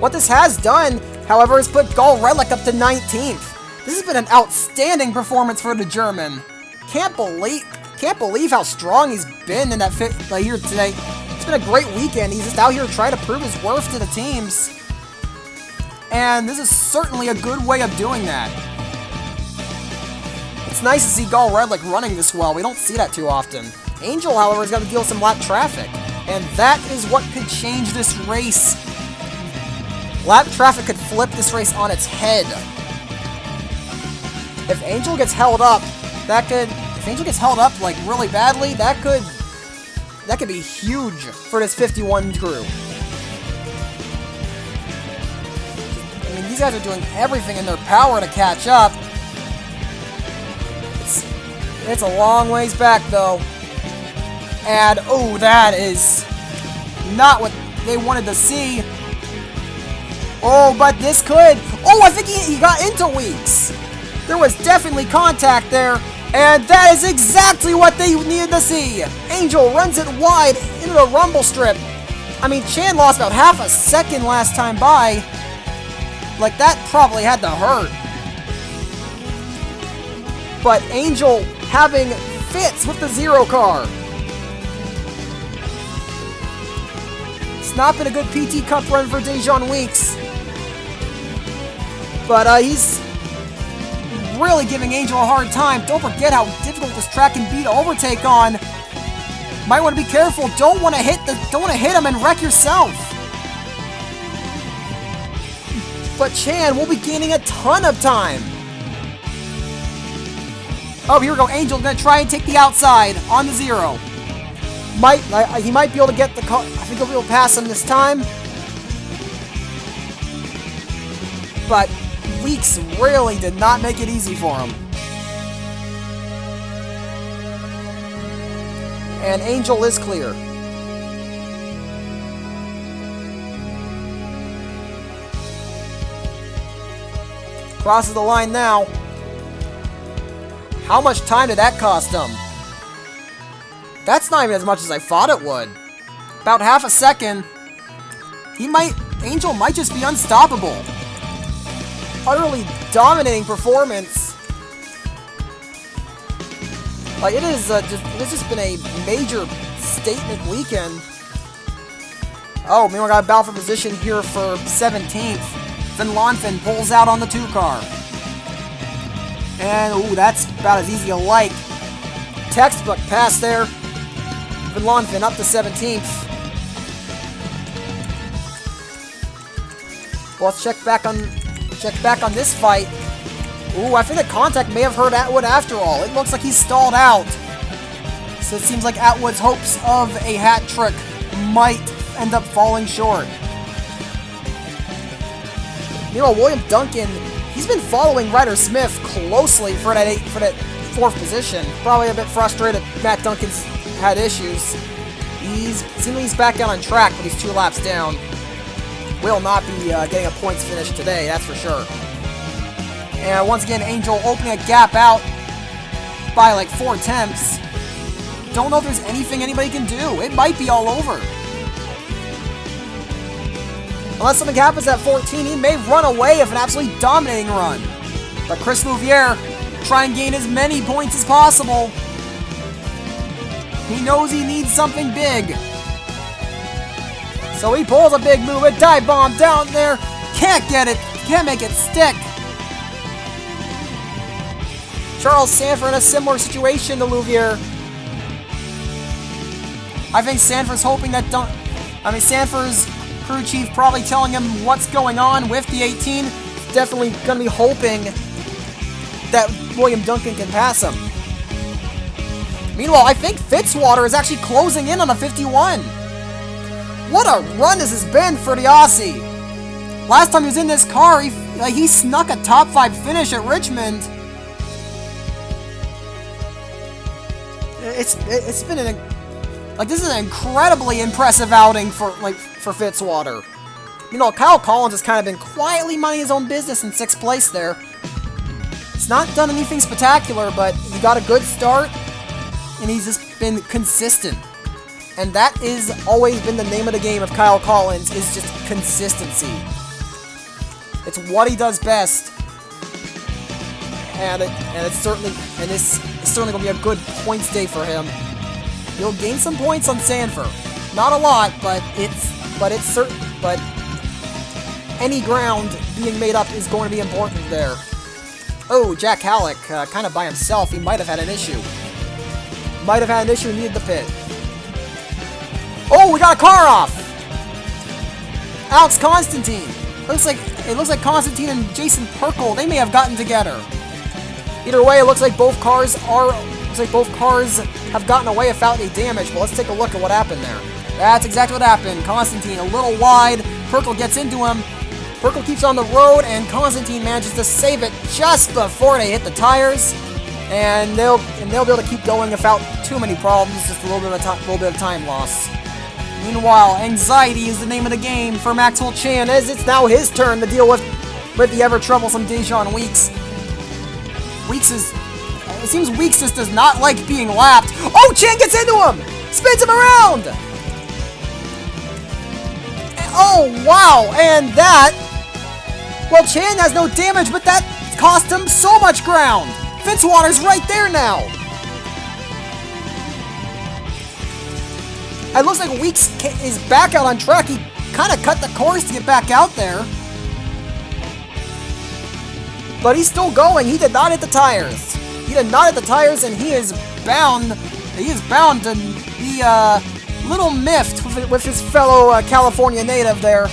What this has done, however, is put Gal Redlick up to 19th. This has been an outstanding performance for the German. Can't believe how strong he's been in that here today. It's been a great weekend. He's just out here trying to prove his worth to the teams. And this is certainly a good way of doing that. It's nice to see Gal Redlick running this well. We don't see that too often. Angel, however, is going to deal with some lap traffic. And that is what could change this race. Lap traffic could flip this race on its head. If Angel gets held up, if Angel gets held up like really badly, that could be huge for this 51 crew. I mean, these guys are doing everything in their power to catch up. It's a long ways back though. And oh, that is not what they wanted to see. Oh, but this could. Oh, I think he got into Weeks. There was definitely contact there. And that is exactly what they needed to see. Angel runs it wide into the rumble strip. I mean, Chan lost about half a second last time by. Like, that probably had to hurt. But Angel having Fitz with the 0 car. It's not been a good PT Cup run for Dejon Weeks. But he's really giving Angel a hard time. Don't forget how difficult this track can be to overtake on. Might want to be careful. Don't want to hit him and wreck yourself. But Chan will be gaining a ton of time. Oh, here we go. Angel's gonna try and take the outside on the 0. He might be able to get the car. I think he'll be able to pass him this time. But Weeks really did not make it easy for him. And Angel is clear. Crosses the line now. How much time did that cost him? That's not even as much as I thought it would. About half a second. Angel might just be unstoppable. Utterly dominating performance. Like, it has just been a major statement weekend. Oh, meanwhile, got a battle for position here for 17th. Finn Lonfin pulls out on the 2 car. And, ooh, that's about as easy as you like. Textbook pass there. Finn Lonfin up to 17th. Well, let's check back on this fight. Ooh, I think the contact may have hurt Atwood after all. It looks like he's stalled out. So it seems like Atwood's hopes of a hat trick might end up falling short. Meanwhile, William Duncan, he's been following Ryder Smith closely for that 4th position. Probably a bit frustrated Matt Duncan's had issues. He's back out on track, but he's 2 laps down. Will not be getting a points finish today, that's for sure. And once again, Angel opening a gap out by like 4 tenths. Don't know if there's anything anybody can do. It might be all over. Unless something happens at 14, he may run away with an absolutely dominating run. But Chris Louviere try and gain as many points as possible. He knows he needs something big. So he pulls a big move, a dive bomb down there. Can't get it, can't make it stick. Charles Sanford in a similar situation to Louviere. I think Sanford's hoping that Sanford's crew chief probably telling him what's going on with the 18. Definitely going to be hoping that William Duncan can pass him. Meanwhile, I think Fitzwater is actually closing in on a 51. What a run this has been for the Aussie. Last time he was in this car, he snuck a top 5 finish at Richmond. It's been this is an incredibly impressive outing for Fitzwater. You know, Kyle Collins has kind of been quietly minding his own business in 6th place there. It's not done anything spectacular, but he got a good start, and he's just been consistent. And that has always been the name of the game of Kyle Collins, is just consistency. It's what he does best. And it's certainly going to be a good points day for him. He'll gain some points on Sanford. Not a lot, but any ground being made up is going to be important there. Oh, Jack Halleck, kind of by himself. He might have had an issue. Needed the pit. Oh, we got a car off! Alex Constantine. It looks like Constantine and Jason Perkle, they may have gotten together. Either way, it looks like both cars have gotten away without any damage, but let's take a look at what happened there. That's exactly what happened. Constantine a little wide, Perkle gets into him, Perkle keeps on the road, and Constantine manages to save it just before they hit the tires, and they'll be able to keep going without too many problems, just a little bit of time loss. Meanwhile, anxiety is the name of the game for Maxwell Chan, as it's now his turn to deal with the ever-troublesome Dejon Weeks. It seems Weeks just does not like being lapped. Oh, Chan gets into him! Spins him around! Oh, wow, and that... Well, Chan has no damage, but that cost him so much ground! Fitzwater's right there now! It looks like Weeks is back out on track. He kind of cut the course to get back out there. But he's still going. He did not hit the tires. He did not hit the tires, and he is bound to be a little miffed with his fellow California native there.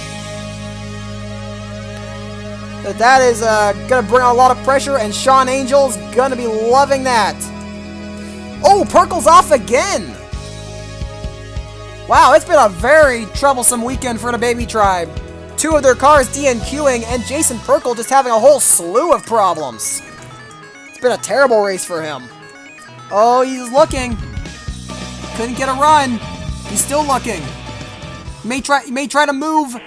That is going to bring a lot of pressure, and Sean Angel's going to be loving that. Oh, Perkle's off again. Wow, it's been a very troublesome weekend for the Baby Tribe. 2 of their cars DNQing, and Jason Perkle just having a whole slew of problems. It's been a terrible race for him. Oh, he's looking. Couldn't get a run. He's still looking. May try to move.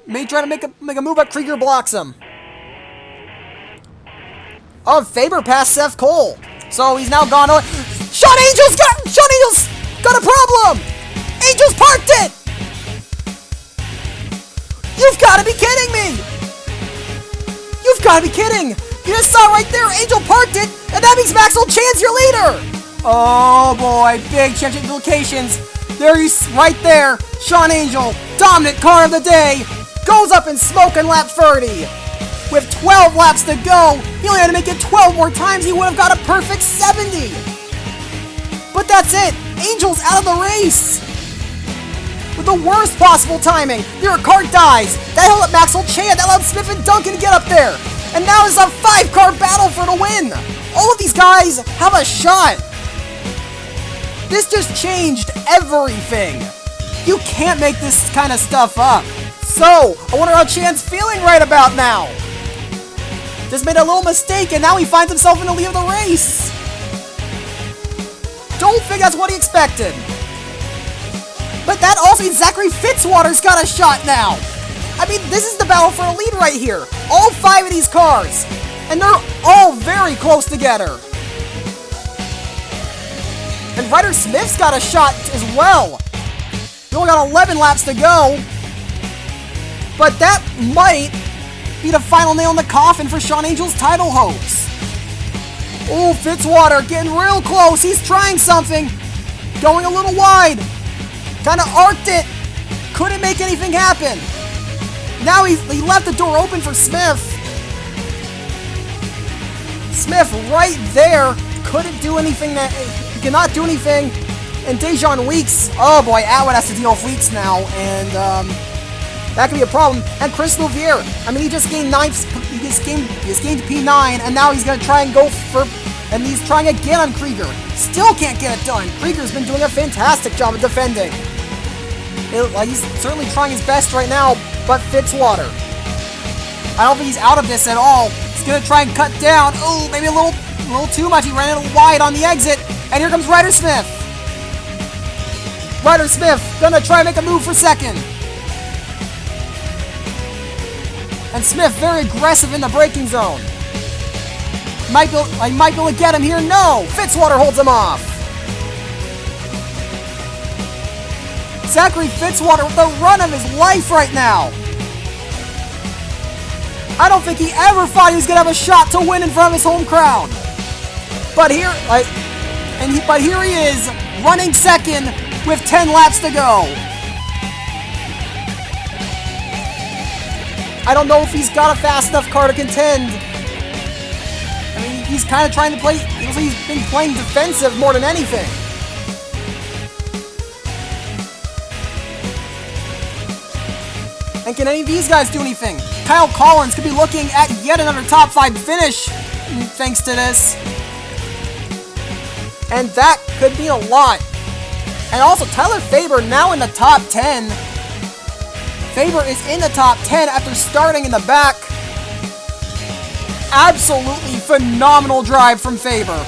May try to make a move, but Krieger blocks him. Oh, Faber passed Seth Cole. So he's now gone on. Sean Angel's got a problem! Angel's parked it! You've got to be kidding me! You've got to be kidding! You just saw right there, Angel parked it, and that means Maxwell Chan's your leader! Oh boy, big championship implications. There he's right there. Sean Angel, dominant car of the day, goes up in smoke in lap 30. With 12 laps to go, he only had to make it 12 more times, he would have got a perfect 70. But that's it, Angel's out of the race. With the worst possible timing, their car dies. That held up Maxwell Chan, that allowed Smith and Duncan to get up there. And now it's a 5-car battle for the win. All of these guys have a shot. This just changed everything. You can't make this kind of stuff up. So, I wonder how Chan's feeling right about now. Just made a little mistake and now he finds himself in the lead of the race. Don't think that's what he expected. But that also means Zachary Fitzwater's got a shot now. I mean, this is the battle for a lead right here. All 5 of these cars. And they're all very close together. And Ryder Smith's got a shot as well. We only got 11 laps to go. But that might be the final nail in the coffin for Sean Angel's title hopes. Oh, Fitzwater getting real close. He's trying something. Going a little wide. Kind of arced it. Couldn't make anything happen. Now he left the door open for Smith. Smith right there. Couldn't do anything. He cannot do anything. And Dejon Weeks. Oh boy, Atwood has to deal with Weeks now. And that could be a problem. And Chris Louvier. I mean, he just gained P9, and now he's going to try and go for, and he's trying again on Krieger. Still can't get it done. Krieger's been doing a fantastic job of defending. He's certainly trying his best right now, but Fitzwater. I don't think he's out of this at all. He's going to try and cut down. Oh, maybe a little too much. He ran a little wide on the exit, and here comes Ryder Smith. Ryder Smith going to try and make a move for second. And Smith very aggressive in the braking zone. Might be able to get him here. No! Fitzwater holds him off. Zachary Fitzwater with the run of his life right now. I don't think he ever thought he was going to have a shot to win in front of his home crowd. But here he is, running second with 10 laps to go. I don't know if he's got a fast enough car to contend. I mean, he's kind of trying to play. He's been playing defensive more than anything. And can any of these guys do anything? Kyle Collins could be looking at yet another top 5 finish thanks to this. And that could be a lot. And also, Tyler Faber now in the top 10. Faber is in the top 10 after starting in the back. Absolutely phenomenal drive from Faber.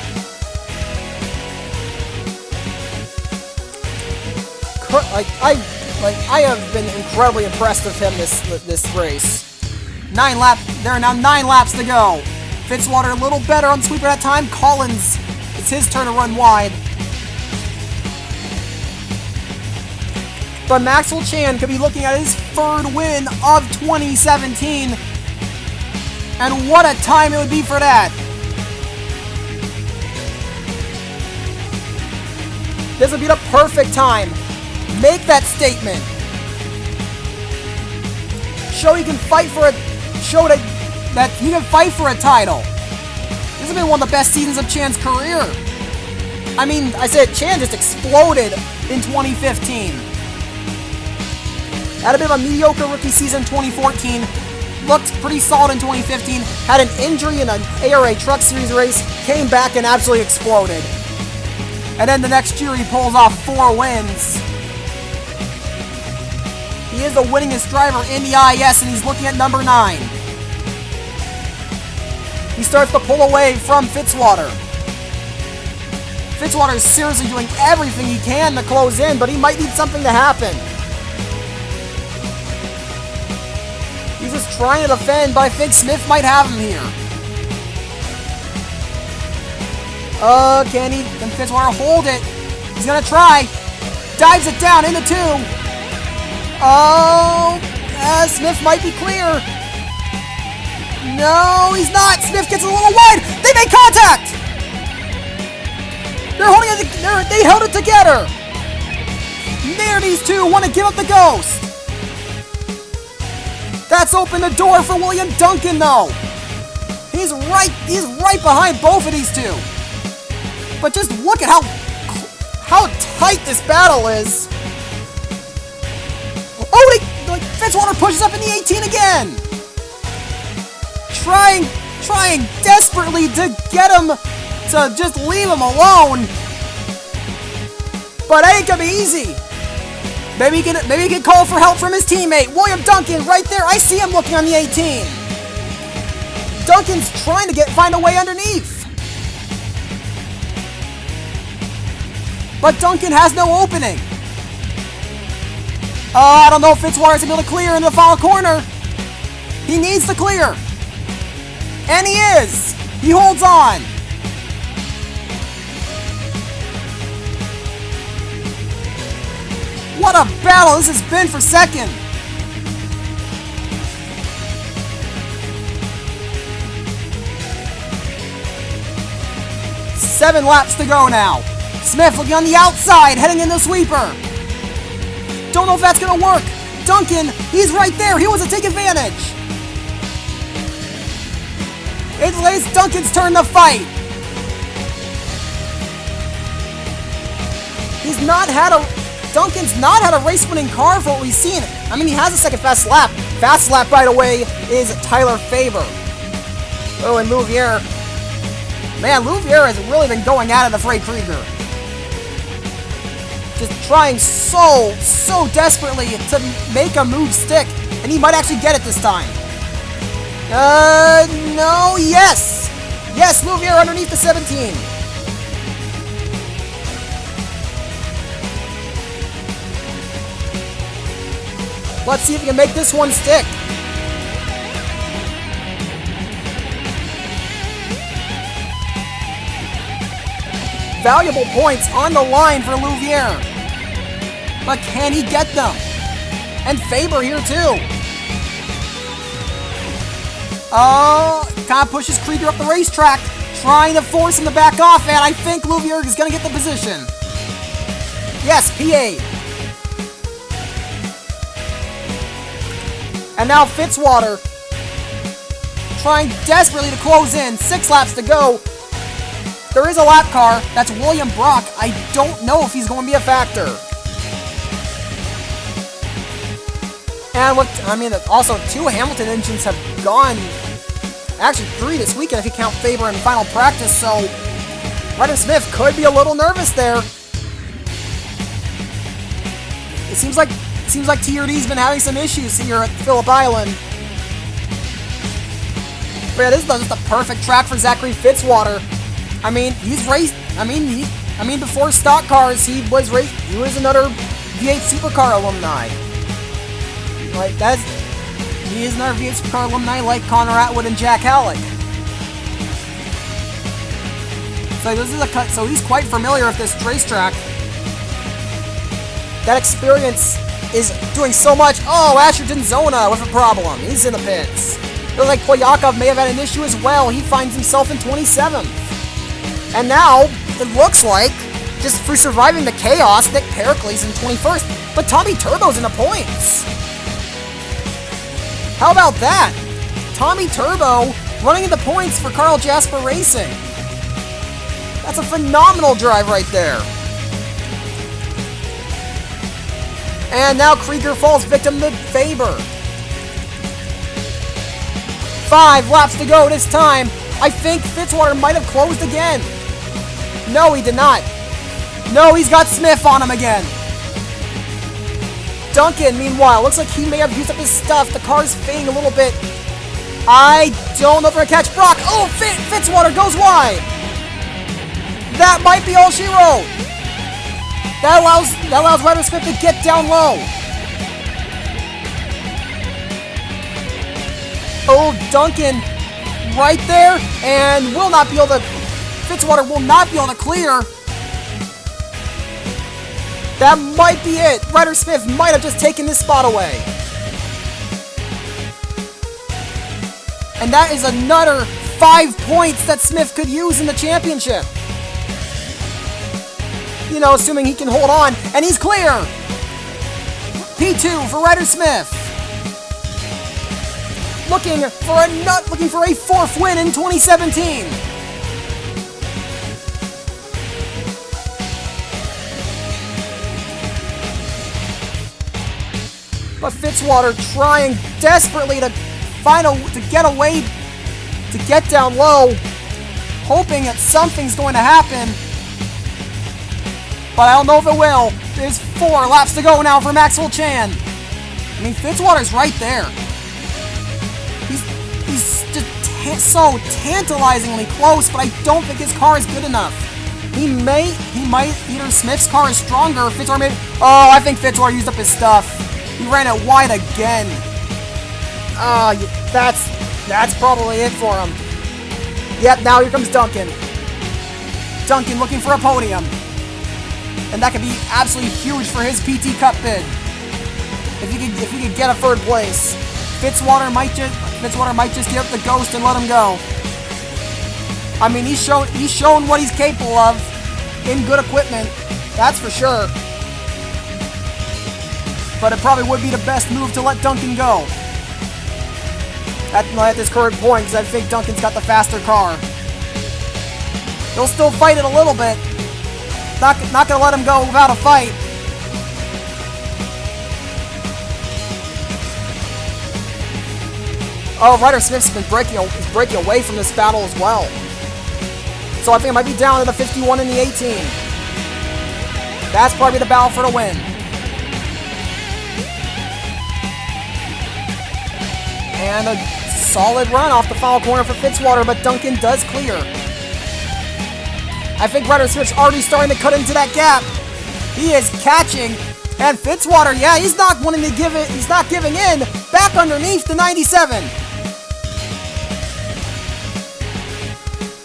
I have been incredibly impressed with him this race. There are now 9 laps to go. Fitzwater a little better on sweeper that time. Collins, it's his turn to run wide. But Maxwell Chan could be looking at his 3rd win of 2017. And what a time it would be for that. This would be the perfect time Make that statement. Show you can fight for it. Show that you can fight for a title. This has been one of the best seasons of Chan's career. I mean, I said Chan just exploded in 2015. Had a bit of a mediocre rookie season in 2014. Looked pretty solid in 2015. Had an injury in an ARA Truck Series race. Came back and absolutely exploded. And then the next year he pulls off 4 wins. He is the winningest driver in the IS, and he's looking at number 9. He starts to pull away from Fitzwater. Fitzwater is seriously doing everything he can to close in, but he might need something to happen. He's just trying to defend, but I think Smith might have him here. Can Fitzwater hold it? He's gonna try. Dives it down into 2. Smith might be clear. No, he's not. Smith gets a little wide. They make contact. They're holding it. They held it together. There, these two want to give up the ghost. That's opened the door for William Duncan, though. He's right behind both of these two. But just look at how tight this battle is. Oh, Fitzwater pushes up in the 18 again. Trying desperately to get him to just leave him alone. But it ain't gonna be easy. Maybe he can call for help from his teammate, William Duncan, right there. I see him looking on the 18. Duncan's trying to find a way underneath. But Duncan has no opening. I don't know if Fitzwater's able to clear in the final corner. He needs to clear. And he is. He holds on. What a battle this has been for second. Seven laps to go now. Smith looking on the outside, heading in the sweeper. Don't know if that's going to work. Duncan, he's right there. He wants to take advantage. It's Duncan's turn to fight. Duncan's not had a race-winning car for what we've seen. I mean, he has a second fast lap. Fast lap, by the way, is Tyler Faber. Oh, and Louvier. Man, Louvier has really been going at it with Ray Krieger. Just trying so desperately to make a move stick. And he might actually get it this time. No, yes! Yes, Louvier underneath the 17. Let's see if we can make this one stick. Valuable points on the line for Louvier. But can he get them? And Faber here too. Kind of pushes Krieger up the racetrack, trying to force him to back off, and I think Louvier is going to get the position. Yes, P8. And now Fitzwater trying desperately to close in. 6 laps to go. There is a lap car. That's William Brock. I don't know if he's going to be a factor. And also 2 Hamilton engines have gone. Actually, 3 this weekend if you count Faber in final practice. So Ryder Smith could be a little nervous there. It seems like TRD's been having some issues here at Phillip Island. But yeah, this is just a perfect track for Zachary Fitzwater. I mean, he's raced. Before stock cars, he was another V8 Supercar alumni. He is another V8 Supercar alumni like Connor Atwood and Jack Halleck. So he's quite familiar with this racetrack. That experience is doing so much. Oh, Asherton Zona with a problem. He's in the pits. Looks like Poyakov may have had an issue as well. He finds himself in 27th. And now, it looks like just for surviving the chaos, Nick Pericles in 21st, but Tommy Turbo's in the points. How about that? Tommy Turbo running in the points for Carl Jasper Racing. That's a phenomenal drive right there. And now Krieger falls victim to Faber. 5 laps to go this time. I think Fitzwater might have closed again. No, he did not. No, he's got Smith on him again. Duncan, meanwhile, looks like he may have used up his stuff. The car's fading a little bit. I don't know if we're going to catch Brock. Oh, Fitzwater goes wide. That might be all she wrote. That allows Ryder Smith to get down low. Oh, Duncan right there, and will not be able to, Fitzwater will not be able to clear. That might be it. Ryder Smith might have just taken this spot away. And that is another 5 points that Smith could use in the championship. You know, assuming he can hold on, and he's clear. P2 for Ryder Smith. Looking for a 4th win in 2017. But Fitzwater trying desperately to get down low, hoping that something's going to happen. But I don't know if it will. There's 4 laps to go now for Maxwell Chan. I mean, Fitzwater's right there. He's just so tantalizingly close, but I don't think his car is good enough. He might, either Smith's car is stronger, or Fitzwater maybe. Oh, I think Fitzwater used up his stuff. He ran it wide again. That's probably it for him. Yep, now here comes Duncan. Duncan looking for a podium. And that could be absolutely huge for his PT Cup bid. If he could get a 3rd place. Fitzwater might just give up the ghost and let him go. I mean, he's shown what he's capable of in good equipment. That's for sure. But it probably would be the best move to let Duncan go. At this current point, because I think Duncan's got the faster car. He'll still fight it a little bit. Not going to let him go without a fight. Oh, Ryder Smith's been breaking away from this battle as well. So I think it might be down to the 51 and the 18. That's probably the battle for the win. And a solid run off the final corner for Fitzwater, but Duncan does clear. I think Ryder Smith's already starting to cut into that gap. He is catching, and Fitzwater, yeah, he's not wanting to give it. He's not giving in. Back underneath the 97.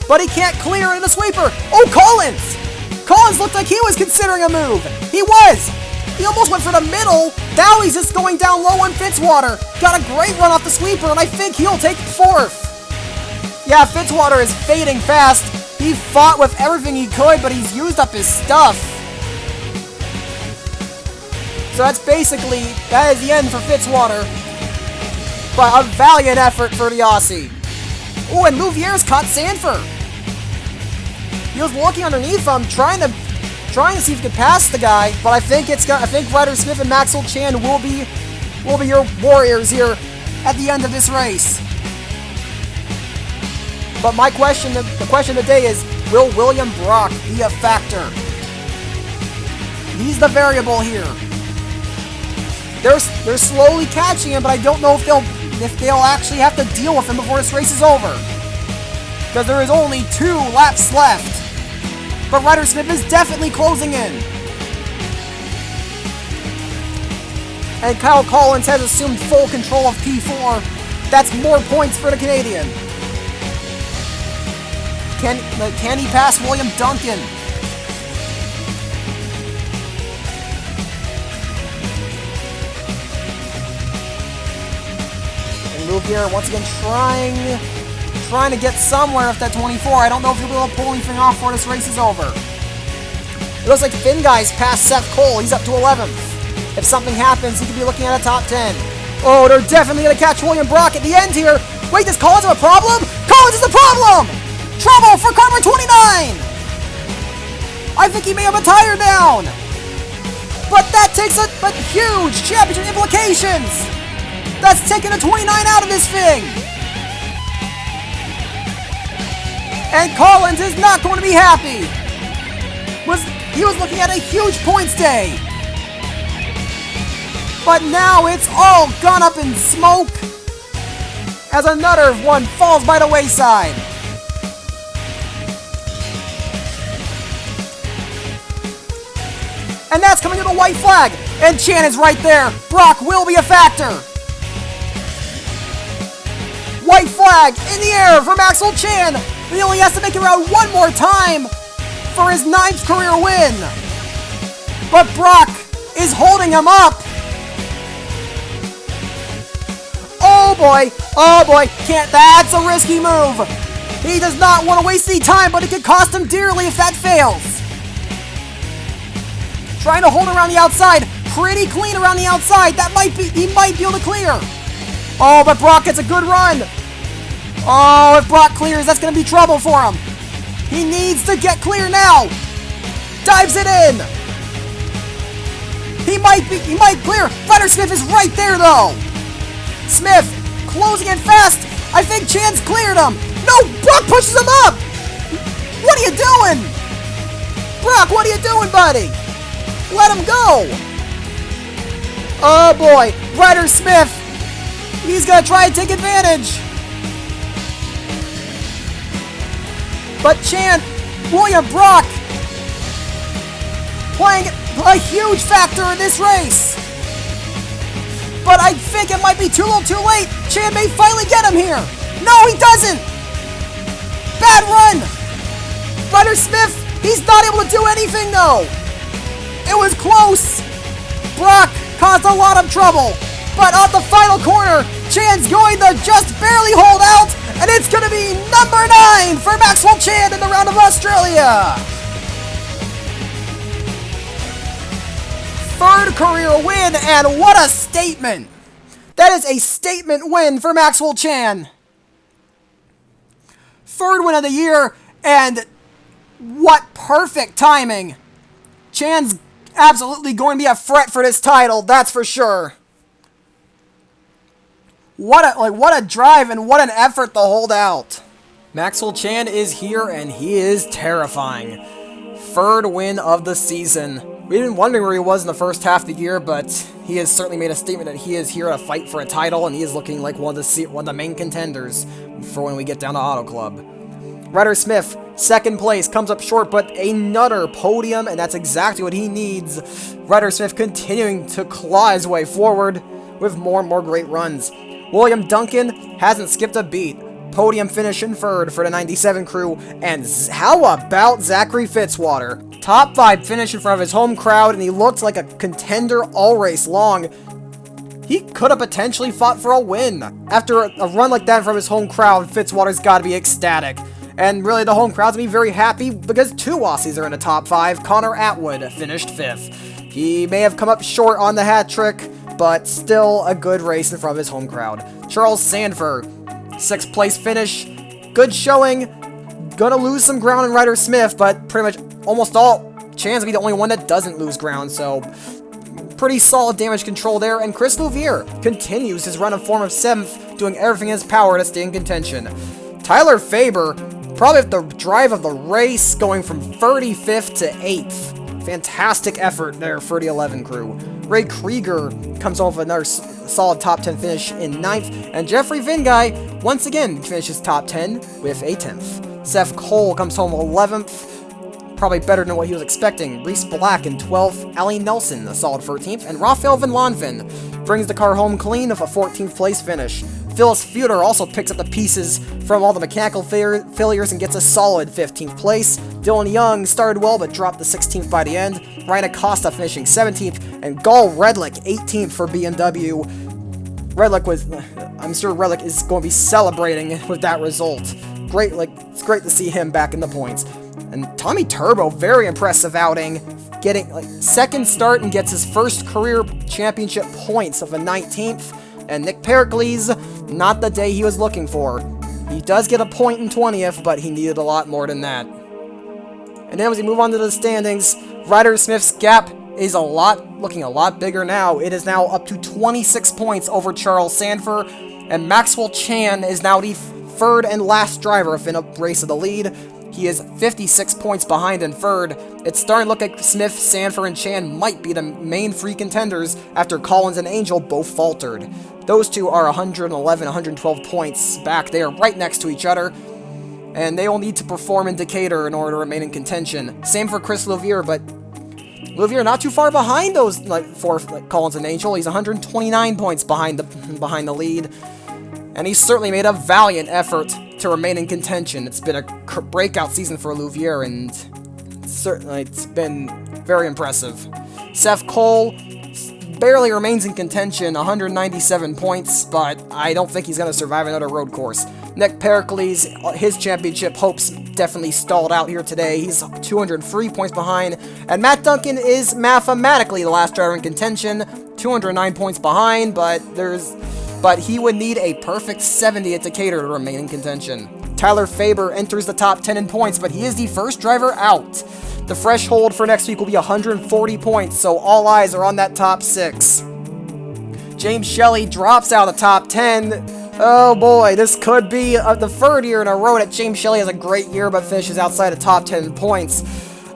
But he can't clear in the sweeper. Oh, Collins! Collins looked like he was considering a move. He was. He almost went for the middle. Now he's just going down low on Fitzwater. Got a great run off the sweeper, and I think he'll take 4th. Yeah, Fitzwater is fading fast. He fought with everything he could, but he's used up his stuff. So that is the end for Fitzwater. But a valiant effort for the Aussie. Oh, and Louviere's caught Sanford. He was walking underneath him, trying to see if he could pass the guy, but I think Ryder Smith and Maxwell Chan will be your warriors here at the end of this race. But the question today is, will William Brock be a factor? He's the variable here. They're slowly catching him, but I don't know if they'll actually have to deal with him before this race is over. Because there is only 2 laps left. But Ryder Smith is definitely closing in. And Kyle Collins has assumed full control of P4. That's more points for the Canadian. Can he pass William Duncan? And Louviere once again trying to get somewhere with that 24. I don't know if he'll be able to pull anything off before this race is over. It looks like Finn Guy's past Seth Cole. He's up to 11th. If something happens, he could be looking at a top 10. Oh, they're definitely going to catch William Brock at the end here. Wait, does Collins have a problem? Collins is the problem! Trouble for car number 29! I think he may have a tire down. But that takes but huge championship implications. That's taking a 29 out of this thing. And Collins is not going to be happy. He was looking at a huge points day. But now it's all gone up in smoke as another one falls by the wayside. And that's coming to the white flag. And Chan is right there. Brock will be a factor. White flag in the air for Maxwell Chan. He only has to make it around one more time for his 9th career win. But Brock is holding him up. Oh boy, that's a risky move. He does not want to waste any time, but it could cost him dearly if that fails. Trying to hold around the outside, pretty clean around the outside. He might be able to clear. Oh, but Brock gets a good run. Oh, if Brock clears, that's going to be trouble for him. He needs to get clear now. Dives it in. He might clear. Ryder Smith is right there though. Smith closing in fast. I think Chan's cleared him. No, Brock pushes him up. What are you doing? Brock, what are you doing, buddy? Let him go. Oh boy, Ryder Smith. He's going to try and take advantage. But Chan, William Brock, playing a huge factor in this race. But I think it might be too little too late. Chan may finally get him here. No, he doesn't. Bad run. Ryder Smith, he's not able to do anything though. It was close. Brock caused a lot of trouble. But at the final corner, Chan's going to just barely hold out. And it's going to be number 9 for Maxwell Chan in the round of Australia. 3rd career win, and what a statement. That is a statement win for Maxwell Chan. 3rd win of the year, and what perfect timing. Chan's absolutely going to be a threat for this title, that's for sure. What a drive and what an effort to hold out. Maxwell Chan is here and he is terrifying. 3rd win of the season. We've been wondering where he was in the first half of the year, but he has certainly made a statement that he is here to fight for a title, and he is looking like one of the main contenders for when we get down to Auto Club. Ryder Smith, 2nd place, comes up short, but another podium, and that's exactly what he needs. Ryder Smith continuing to claw his way forward with more and more great runs. William Duncan hasn't skipped a beat. Podium finish in 3rd for the 97 crew. And how about Zachary Fitzwater? Top 5 finish in front of his home crowd, and he looked like a contender all race long. He could have potentially fought for a win. After a run like that in front of his home crowd, Fitzwater's got to be ecstatic. And really, the home crowd's going to be very happy because 2 Aussies are in the top 5. Connor Atwood finished 5th. He may have come up short on the hat trick, but still a good race in front of his home crowd. Charles Sanford, 6th place finish. Good showing. Gonna lose some ground in Ryder Smith, but pretty much almost all Chan's to be the only one that doesn't lose ground, so pretty solid damage control there. And Chris Louvier continues his run of form of 7th, doing everything in his power to stay in contention. Tyler Faber, probably the drive of the race, going from 35th to 8th. Fantastic effort there for the 11 crew. Ray Krieger comes off another solid top 10 finish in 9th, and Jeffrey Vingay once again finishes top 10 with a 10th. Seth Cole comes home 11th, probably better than what he was expecting. Reese Black in 12th, Ali Nelson a solid 13th, and Rafael Van Lanven brings the car home clean with a 14th place finish. Phyllis Feuder also picks up the pieces from all the mechanical failures and gets a solid 15th place. Dylan Young started well but dropped to 16th by the end. Ryan Acosta finishing 17th, and Gall Redlick 18th for BMW. I'm sure Redlick is going to be celebrating with that result. It's great to see him back in the points. And Tommy Turbo, very impressive outing, getting second start and gets his first career championship points of a 19th. And Nick Pericles, not the day he was looking for. He does get a point in 20th, but he needed a lot more than that. And then as we move on to the standings, Ryder Smith's gap is looking a lot bigger now. It is now up to 26 points over Charles Sanford, and Maxwell Chan is now the third and last driver in a race of the lead. He is 56 points behind in third. It's starting to look like Smith, Sanford, and Chan might be the main three contenders after Collins and Angel both faltered. Those two are 111, 112 points back. They are right next to each other, and they will need to perform in Decatur in order to remain in contention. Same for Chris Louvier, but Louvier not too far behind those Collins and Angel. He's 129 points behind the lead, and he's certainly made a valiant effort to remain in contention. It's been a breakout season for Louvier, and certainly it's been very impressive. Seth Cole barely remains in contention, 197 points, but I don't think he's going to survive another road course. Nick Pericles, his championship hopes definitely stalled out here today. He's 203 points behind, and Matt Duncan is mathematically the last driver in contention, 209 points behind, but he would need a perfect 70 at Decatur to remain in contention. Tyler Faber enters the top 10 in points, but he is the first driver out. The threshold for next week will be 140 points, so all eyes are on that top 6. James Shelley drops out of the top 10. Oh boy, this could be the third year in a row that James Shelley has a great year but finishes outside the top 10 points.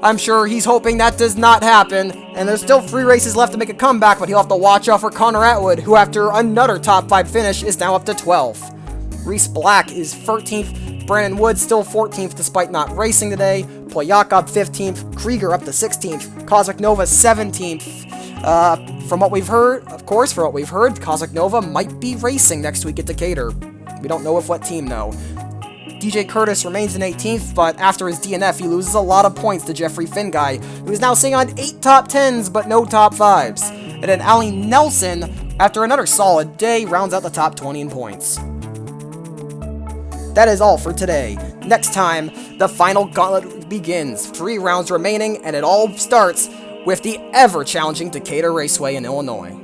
I'm sure he's hoping that does not happen, and there's still 3 races left to make a comeback, but he'll have to watch out for Connor Atwood, who after another top 5 finish is now up to 12th. Reese Black is 13th, Brandon Wood still 14th despite not racing today, Poyakov 15th, Krieger up to 16th, Cosmic Nova 17th. From what we've heard, Cosmic Nova might be racing next week at Decatur. We don't know with what team though. DJ Curtis remains in 18th, but after his DNF, he loses a lot of points to Jeffrey Finguy, who is now sitting on 8 top 10s, but no top 5s. And then Ali Nelson, after another solid day, rounds out the top 20 in points. That is all for today. Next time, the final gauntlet begins. 3 rounds remaining, and it all starts with the ever-challenging Decatur Raceway in Illinois.